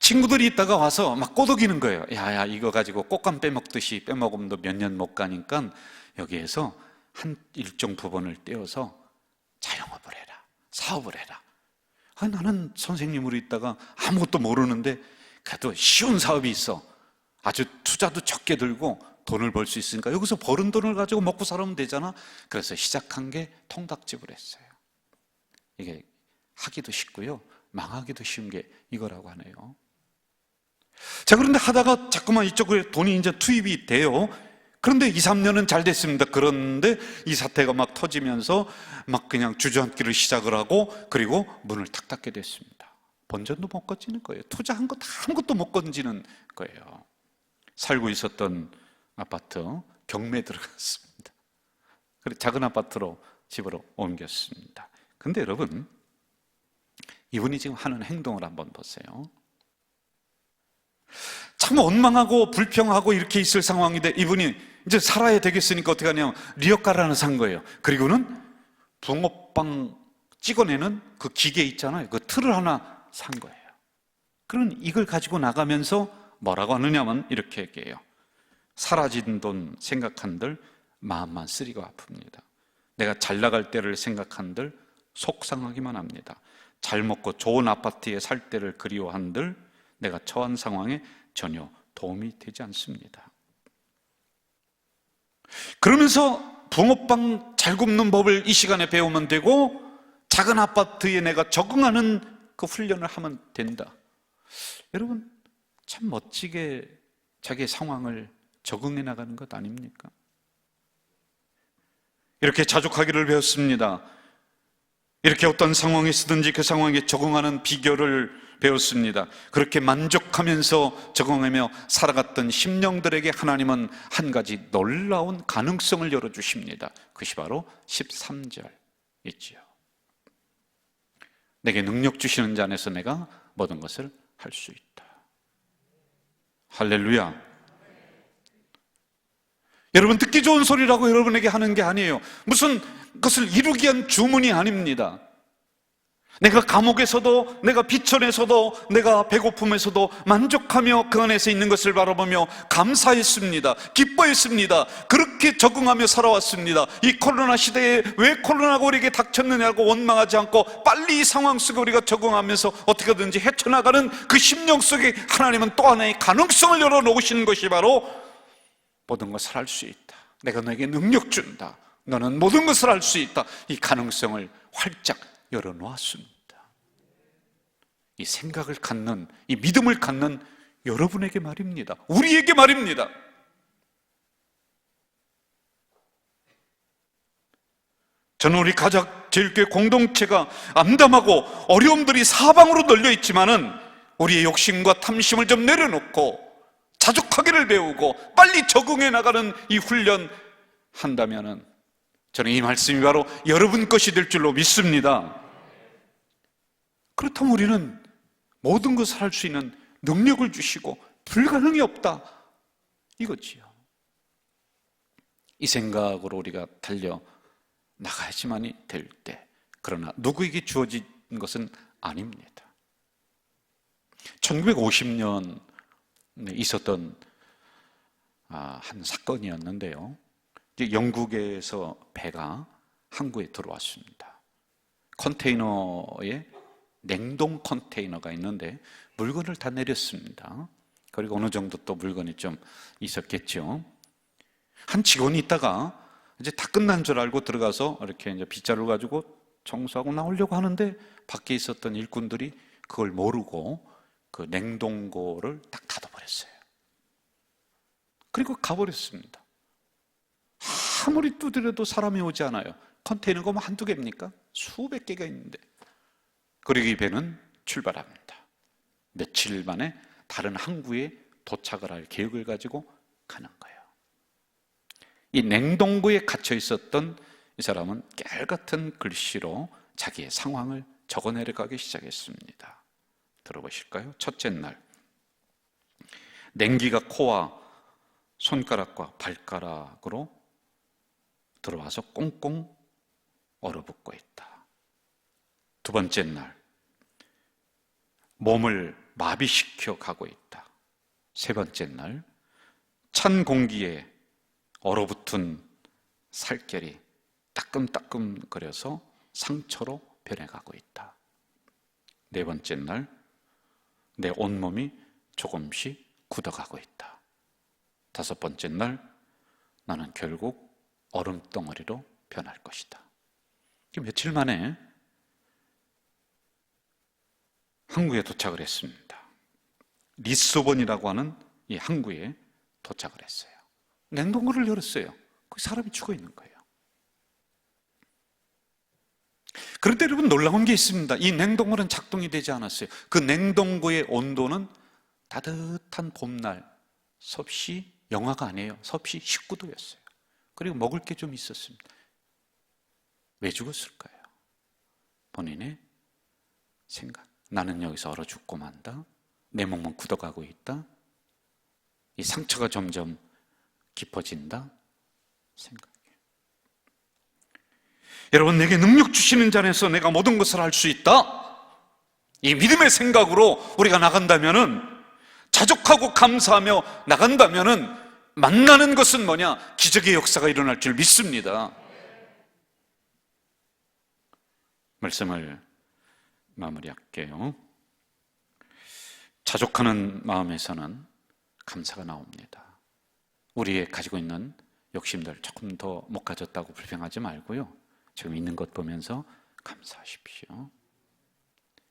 친구들이 있다가 와서 막 꼬드기는 거예요. 야, 이거 가지고 꽃감 빼먹듯이 빼먹으면 몇 년 못 가니까 여기에서 한 일정 부분을 떼어서 자영업을 해라, 사업을 해라. 나는 선생님으로 있다가 아무것도 모르는데 그래도 쉬운 사업이 있어. 아주 투자도 적게 들고 돈을 벌 수 있으니까 여기서 버는 돈을 가지고 먹고 살면 되잖아. 그래서 시작한 게 통닭집을 했어요. 이게 하기도 쉽고요, 망하기도 쉬운 게 이거라고 하네요. 자, 그런데 하다가 자꾸만 이쪽에 돈이 이제 투입이 돼요. 그런데 2, 3년은 잘 됐습니다. 그런데 이 사태가 막 터지면서 막 그냥 주저앉기를 시작을 하고, 그리고 문을 탁 닫게 됐습니다. 본전도 못 건지는 거예요. 투자한 거 아무것도 못 건지는 거예요. 살고 있었던 아파트 경매 들어갔습니다. 그리고 작은 아파트로 집으로 옮겼습니다. 근데 여러분, 이분이 지금 하는 행동을 한번 보세요. 참 원망하고 불평하고 이렇게 있을 상황인데 이분이 이제 살아야 되겠으니까 어떻게 하냐면 리어카를 하나 산 거예요. 그리고는 붕어빵 찍어내는 그 기계 있잖아요. 그 틀을 하나 산 거예요. 그럼 이걸 가지고 나가면서 뭐라고 하느냐면 이렇게 얘기해요. 사라진 돈 생각한들 마음만 쓰리고 아픕니다. 내가 잘 나갈 때를 생각한들 속상하기만 합니다. 잘 먹고 좋은 아파트에 살 때를 그리워한들 내가 처한 상황에 전혀 도움이 되지 않습니다. 그러면서 붕어빵 잘 굽는 법을 이 시간에 배우면 되고 작은 아파트에 내가 적응하는 그 훈련을 하면 된다. 여러분 참 멋지게 자기의 상황을 적응해 나가는 것 아닙니까? 이렇게 자족하기를 배웠습니다. 이렇게 어떤 상황에서든지 그 상황에 적응하는 비결을 배웠습니다. 그렇게 만족하면서 적응하며 살아갔던 심령들에게 하나님은 한 가지 놀라운 가능성을 열어주십니다. 그것이 바로 13절 있지요. 내게 능력 주시는 자 안에서 내가 모든 것을 할 수 있다. 할렐루야. 여러분 듣기 좋은 소리라고 여러분에게 하는 게 아니에요. 무슨 것을 이루기 위한 주문이 아닙니다. 내가 감옥에서도, 내가 비천에서도, 내가 배고픔에서도 만족하며 그 안에서 있는 것을 바라보며 감사했습니다. 기뻐했습니다. 그렇게 적응하며 살아왔습니다. 이 코로나 시대에 왜 코로나가 우리에게 닥쳤느냐고 원망하지 않고 빨리 이 상황 속에 우리가 적응하면서 어떻게든지 헤쳐나가는 그 심령 속에 하나님은 또 하나의 가능성을 열어놓으시는 것이 바로 모든 것을 할 수 있다. 내가 너에게 능력 준다. 너는 모든 것을 할 수 있다. 이 가능성을 활짝 열어놓았습니다. 이 생각을 갖는, 이 믿음을 갖는 여러분에게 말입니다. 우리에게 말입니다. 저는 우리 가작제일교회 공동체가 암담하고 어려움들이 사방으로 널려 있지만은 우리의 욕심과 탐심을 좀 내려놓고 자족하기를 배우고 빨리 적응해 나가는 이 훈련 한다면은 저는 이 말씀이 바로 여러분 것이 될 줄로 믿습니다. 그렇다면 우리는 모든 것을 할 수 있는 능력을 주시고 불가능이 없다 이거지요. 이 생각으로 우리가 달려 나가야지만이 될 때, 그러나 누구에게 주어진 것은 아닙니다. 1950년에 있었던 한 사건이었는데요. 이제 영국에서 배가 항구에 들어왔습니다. 컨테이너에 냉동 컨테이너가 있는데 물건을 다 내렸습니다. 그리고 어느 정도 또 물건이 좀 있었겠죠. 한 직원이 있다가 이제 다 끝난 줄 알고 들어가서 이렇게 이제 빗자루 가지고 청소하고 나오려고 하는데 밖에 있었던 일꾼들이 그걸 모르고 그 냉동고를 딱 닫아버렸어요. 그리고 가버렸습니다. 아무리 두드려도 사람이 오지 않아요. 컨테이너가 뭐 한두 개입니까? 수백 개가 있는데. 그리고 이 배는 출발합니다. 며칠 만에 다른 항구에 도착을 할 계획을 가지고 가는 거예요. 이 냉동고에 갇혀 있었던 이 사람은 깨알같은 글씨로 자기의 상황을 적어 내려가기 시작했습니다. 들어보실까요? 첫째 날, 냉기가 코와 손가락과 발가락으로 들어와서 꽁꽁 얼어붙고 있다. 두 번째 날, 몸을 마비시켜 가고 있다. 세 번째 날, 찬 공기에 얼어붙은 살결이 따끔따끔거려서 상처로 변해가고 있다. 네 번째 날, 내 온몸이 조금씩 굳어가고 있다. 다섯 번째 날, 나는 결국 얼음덩어리로 변할 것이다. 며칠 만에 항구에 도착을 했습니다. 리스본이라고 하는 이 항구에 도착을 했어요. 냉동고를 열었어요. 거기 사람이 죽어 있는 거예요. 그런데 여러분 놀라운 게 있습니다. 이 냉동고는 작동이 되지 않았어요. 그 냉동고의 온도는 따뜻한 봄날 섭씨 영하가 아니에요. 섭씨 19도였어요. 그리고 먹을 게 좀 있었습니다. 왜 죽었을까요? 본인의 생각. 나는 여기서 얼어 죽고 만다. 내 몸은 굳어가고 있다. 이 상처가 점점 깊어진다. 생각이에요. 여러분, 내게 능력 주시는 자 안에서 내가 모든 것을 할 수 있다. 이 믿음의 생각으로 우리가 나간다면은 자족하고 감사하며 나간다면은 만나는 것은 뭐냐? 기적의 역사가 일어날 줄 믿습니다. 말씀을 마무리할게요. 자족하는 마음에서는 감사가 나옵니다. 우리의 가지고 있는 욕심들 조금 더 못 가졌다고 불평하지 말고요, 지금 있는 것 보면서 감사하십시오.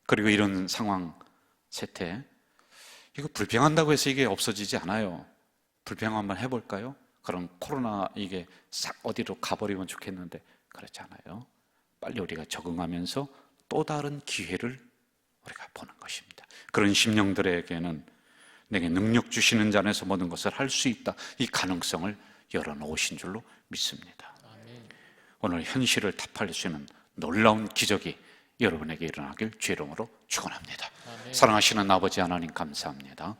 그리고 이런 상황 세태, 이거 불평한다고 해서 이게 없어지지 않아요. 불평 한번 해볼까요? 그럼 코로나 이게 싹 어디로 가버리면 좋겠는데 그렇지 않아요. 빨리 우리가 적응하면서 또 다른 기회를 우리가 보는 것입니다. 그런 심령들에게는 내게 능력 주시는 자 안에서 모든 것을 할 수 있다, 이 가능성을 열어놓으신 줄로 믿습니다. 오늘 현실을 타파할 수 있는 놀라운 기적이 여러분에게 일어나길 주의 이름으로 축원합니다. 사랑하시는 아버지 하나님, 감사합니다.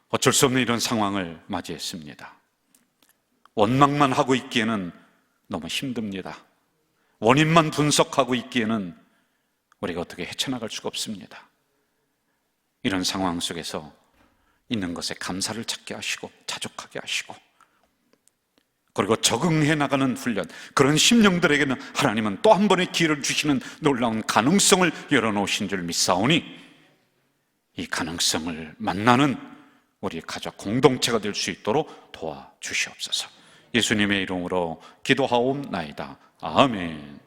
어쩔 수 없는 이런 상황을 맞이했습니다. 원망만 하고 있기에는 너무 힘듭니다. 원인만 분석하고 있기에는 우리가 어떻게 헤쳐나갈 수가 없습니다. 이런 상황 속에서 있는 것에 감사를 찾게 하시고 자족하게 하시고, 그리고 적응해 나가는 훈련, 그런 심령들에게는 하나님은 또 한 번의 기회를 주시는 놀라운 가능성을 열어놓으신 줄 믿사오니, 이 가능성을 만나는 우리 가족 공동체가 될 수 있도록 도와주시옵소서. 예수님의 이름으로 기도하옵나이다. 아멘.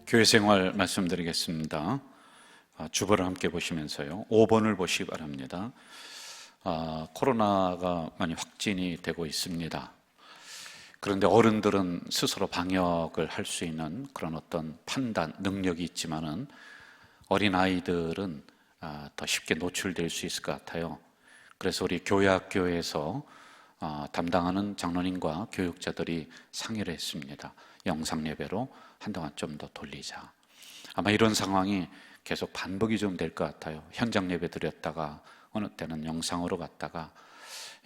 교회 생활 말씀드리겠습니다. 주보를 함께 보시면서요, 5번을 보시기 바랍니다. 코로나가 많이 확진이 되고 있습니다. 그런데 어른들은 스스로 방역을 할 수 있는 그런 어떤 판단, 능력이 있지만은 어린아이들은 더 쉽게 노출될 수 있을 것 같아요. 그래서 우리 교회 학교에서 담당하는 장로님과 교육자들이 상의를 했습니다. 영상 예배로 한동안 좀 더 돌리자. 아마 이런 상황이 계속 반복이 좀 될 것 같아요. 현장 예배 드렸다가 어느 때는 영상으로 갔다가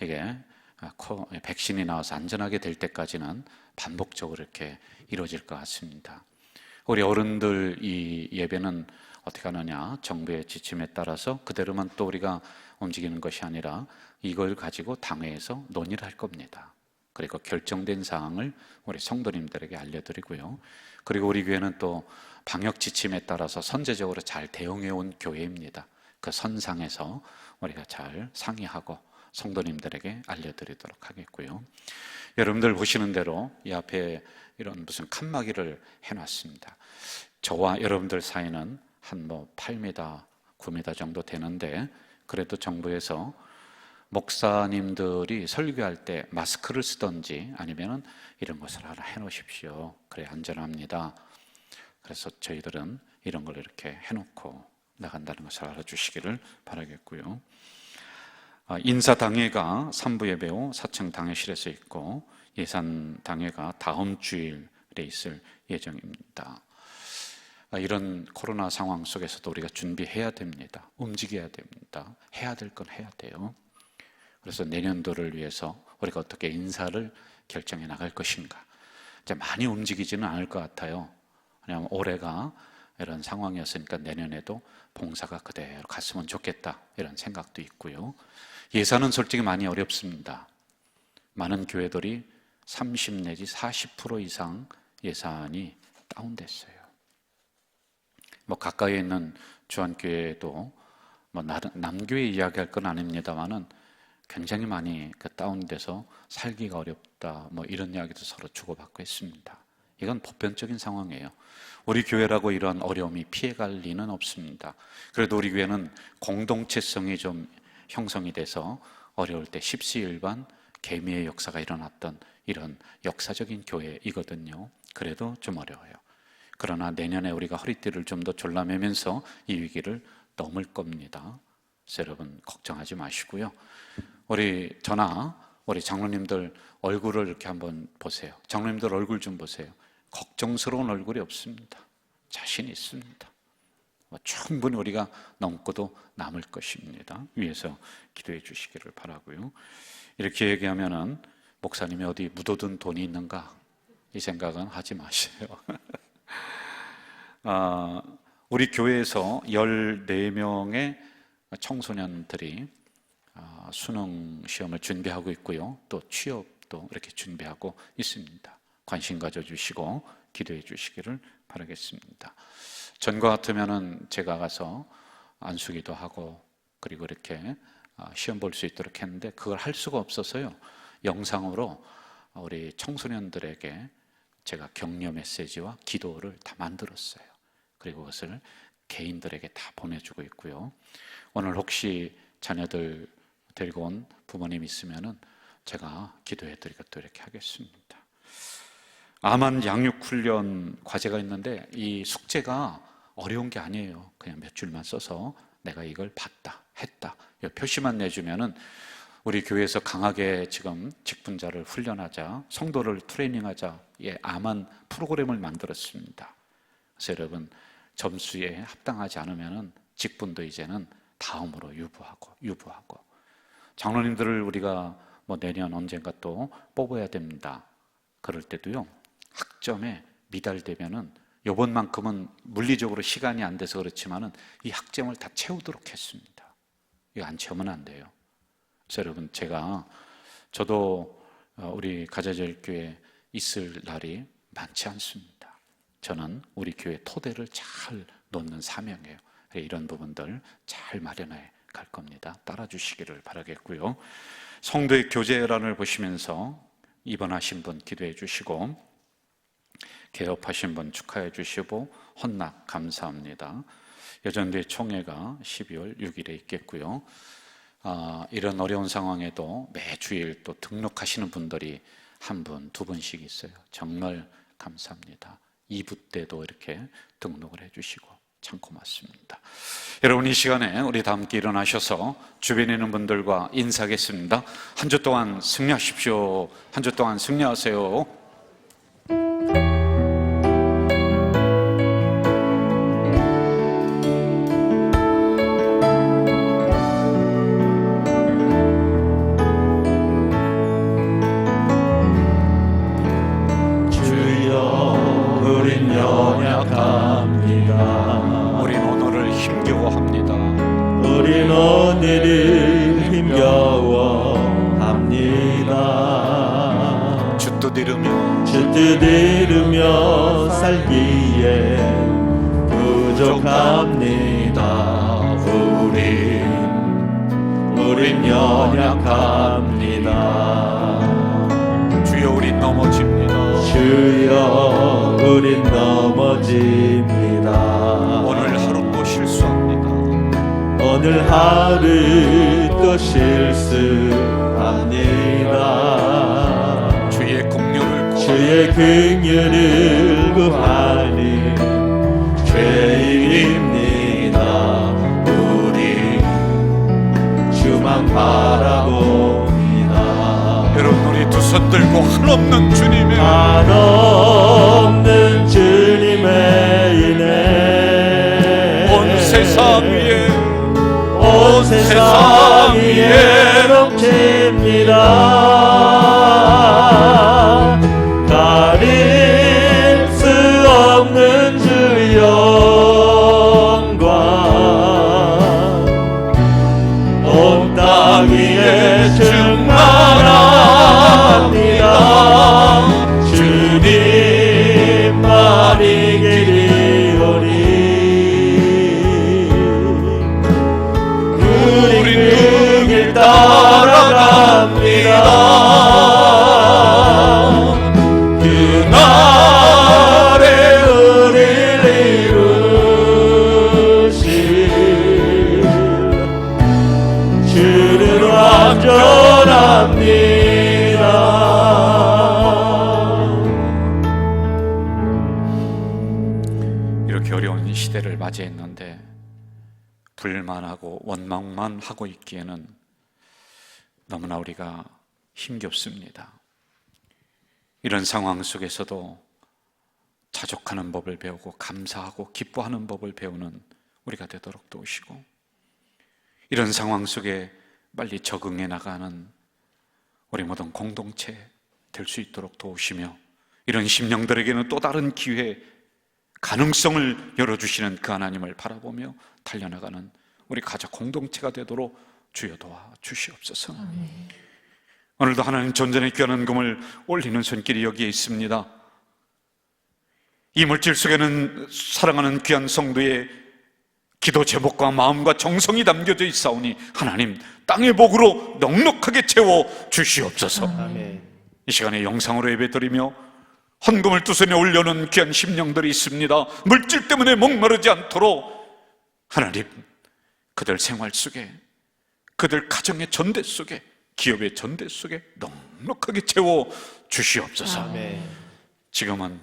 이게 백신이 나와서 안전하게 될 때까지는 반복적으로 이렇게 이루어질 것 같습니다. 우리 어른들 이 예배는 어떻게 하느냐, 정부의 지침에 따라서 그대로만 또 우리가 움직이는 것이 아니라 이걸 가지고 당회에서 논의를 할 겁니다. 그리고 결정된 사항을 우리 성도님들에게 알려드리고요. 그리고 우리 교회는 또 방역 지침에 따라서 선제적으로 잘 대응해 온 교회입니다. 그 선상에서 우리가 잘 상의하고 성도님들에게 알려드리도록 하겠고요. 여러분들 보시는 대로 이 앞에 이런 무슨 칸막이를 해놨습니다. 저와 여러분들 사이는 한 8m, 9m 정도 되는데, 그래도 정부에서 목사님들이 설교할 때 마스크를 쓰던지 아니면 이런 것을 하나 해놓으십시오. 그래 안전합니다. 그래서 저희들은 이런 걸 이렇게 해놓고 나간다는 것을 알아주시기를 바라겠고요. 인사당회가 3부 예배 후 4층 당회실에서 있고, 예산당회가 다음 주일에 있을 예정입니다. 이런 코로나 상황 속에서도 우리가 준비해야 됩니다. 움직여야 됩니다. 해야 될 건 해야 돼요. 그래서 내년도를 위해서 우리가 어떻게 인사를 결정해 나갈 것인가, 이제 많이 움직이지는 않을 것 같아요. 왜냐하면 올해가 이런 상황이었으니까 내년에도 봉사가 그대로 갔으면 좋겠다, 이런 생각도 있고요. 예산은 솔직히 많이 어렵습니다. 많은 교회들이 30 내지 40% 이상 예산이 다운됐어요. 가까이에 있는 주안교회도 남교회 이야기할 건 아닙니다만은 굉장히 많이 다운돼서 살기가 어렵다, 이런 이야기도 서로 주고받고 있습니다. 이건 보편적인 상황이에요. 우리 교회라고 이런 어려움이 피해갈 리는 없습니다. 그래도 우리 교회는 공동체성이 좀 형성이 돼서 어려울 때 십시일반 개미의 역사가 일어났던 이런 역사적인 교회이거든요. 그래도 좀 어려워요. 그러나 내년에 우리가 허리띠를 좀 더 졸라매면서 이 위기를 넘을 겁니다. 그래서 여러분 걱정하지 마시고요. 우리 장로님들 얼굴을 이렇게 한번 보세요. 장로님들 얼굴 좀 보세요. 걱정스러운 얼굴이 없습니다. 자신 있습니다. 충분히 우리가 넘고도 남을 것입니다. 위에서 기도해 주시기를 바라고요. 이렇게 얘기하면은 목사님이 어디 묻어둔 돈이 있는가 이 생각은 하지 마세요. 우리 교회에서 14명의 청소년들이 수능 시험을 준비하고 있고요. 또 취업도 이렇게 준비하고 있습니다. 관심 가져주시고 기도해 주시기를 바라겠습니다. 전과 같으면은 제가 가서 안수기도 하고 그리고 이렇게 시험 볼 수 있도록 했는데 그걸 할 수가 없어서요. 영상으로 우리 청소년들에게 제가 격려 메시지와 기도를 다 만들었어요. 그리고 그것을 개인들에게 다 보내주고 있고요. 오늘 혹시 자녀들 데리고 온 부모님 있으면은 제가 기도해드리고 또 이렇게 하겠습니다. 암한 양육훈련 과제가 있는데 이 숙제가 어려운 게 아니에요. 그냥 몇 줄만 써서 내가 이걸 봤다, 했다 이 표시만 내주면은 우리 교회에서 강하게 지금 직분자를 훈련하자, 성도를 트레이닝하자 암한 프로그램을 만들었습니다. 그래서 여러분 점수에 합당하지 않으면은 직분도 이제는 다음으로 유보하고 장로님들을 우리가 뭐 내년 언젠가 또 뽑아야 됩니다. 그럴 때도요 학점에 미달되면은 요번만큼은 물리적으로 시간이 안 돼서 그렇지만은 이 학점을 다 채우도록 했습니다. 이거 안 채우면 안 돼요. 그래서 여러분 저도 우리 가자절교회 있을 날이 많지 않습니다. 저는 우리 교회 토대를 잘 놓는 사명이에요. 이런 부분들 잘 마련해 갈 겁니다. 따라주시기를 바라겠고요. 성도의 교제란을 보시면서 입원하신 분 기도해 주시고 개업하신 분 축하해 주시고 헌납 감사합니다. 여전대 총회가 12월 6일에 있겠고요. 이런 어려운 상황에도 매 주일 또 등록하시는 분들이 한 분, 두 분씩 있어요. 정말 감사합니다. 2부 때도 이렇게 등록을 해주시고 참 고맙습니다. 여러분 이 시간에 우리 다 함께 일어나셔서 주변에 있는 분들과 인사하겠습니다. 한 주 동안 승리하십시오. 한 주 동안 승리하세요. 우린 오늘을 힘겨워합니다. 우린 오늘을 힘겨워합니다. 주 뜻 이루며 살기에 부족합니다. 우린 연약합니다. 주여 우린 넘어집니다. 주여 우린 넘어집니다. 오늘 하루 또 실수합니다. 오늘 하루 또 실수합니다. 주의 긍휼을 구하는 죄인입니다. 우리 주만 바라봅니다. 여러분 우리 두 손 들고 한없는 주님의 한없는 주님의 은혜 온 세상 위에 넘칩니다. 가릴 수 없는 주 영광 온 땅 위에 충만합니다. 주님만이 길이오니 우린 그 길 따라갑니다. 그날에 우리를 이루실 주를 완전합니다. 이렇게 어려운 시대를 맞이했는데 불만하고 원망만 하고 있기에는 너무나 우리가 힘겹습니다. 이런 상황 속에서도 자족하는 법을 배우고 감사하고 기뻐하는 법을 배우는 우리가 되도록 도우시고, 이런 상황 속에 빨리 적응해 나가는 우리 모든 공동체 될 수 있도록 도우시며, 이런 심령들에게는 또 다른 기회, 가능성을 열어주시는 그 하나님을 바라보며 달려나가는 우리 가족 공동체가 되도록 주여 도와주시옵소서. 오늘도 하나님 존전의 귀한 헌금을 올리는 손길이 여기에 있습니다. 이 물질 속에는 사랑하는 귀한 성도의 기도 제목과 마음과 정성이 담겨져 있사오니 하나님 땅의 복으로 넉넉하게 채워 주시옵소서. 아멘. 이 시간에 영상으로 예배드리며 헌금을 두 손에 올려놓은 귀한 심령들이 있습니다. 물질 때문에 목마르지 않도록 하나님 그들 생활 속에, 그들 가정의 전대 속에, 기업의 전대 속에 넉넉하게 채워 주시옵소서. 아멘. 지금은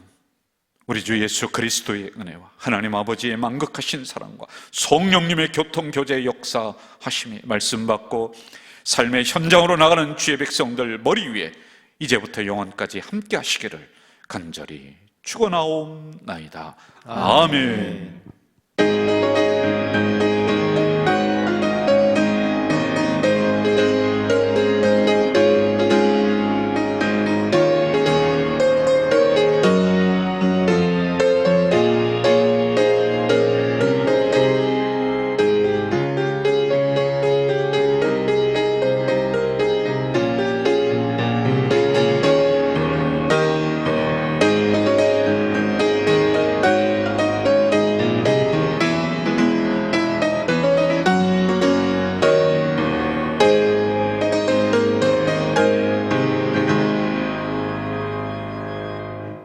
우리 주 예수 그리스도의 은혜와 하나님 아버지의 만극하신 사랑과 성령님의 교통교제 역사하심이 말씀 받고 삶의 현장으로 나가는 주의 백성들 머리 위에 이제부터 영원까지 함께 하시기를 간절히 축원하옵나이다. 아멘.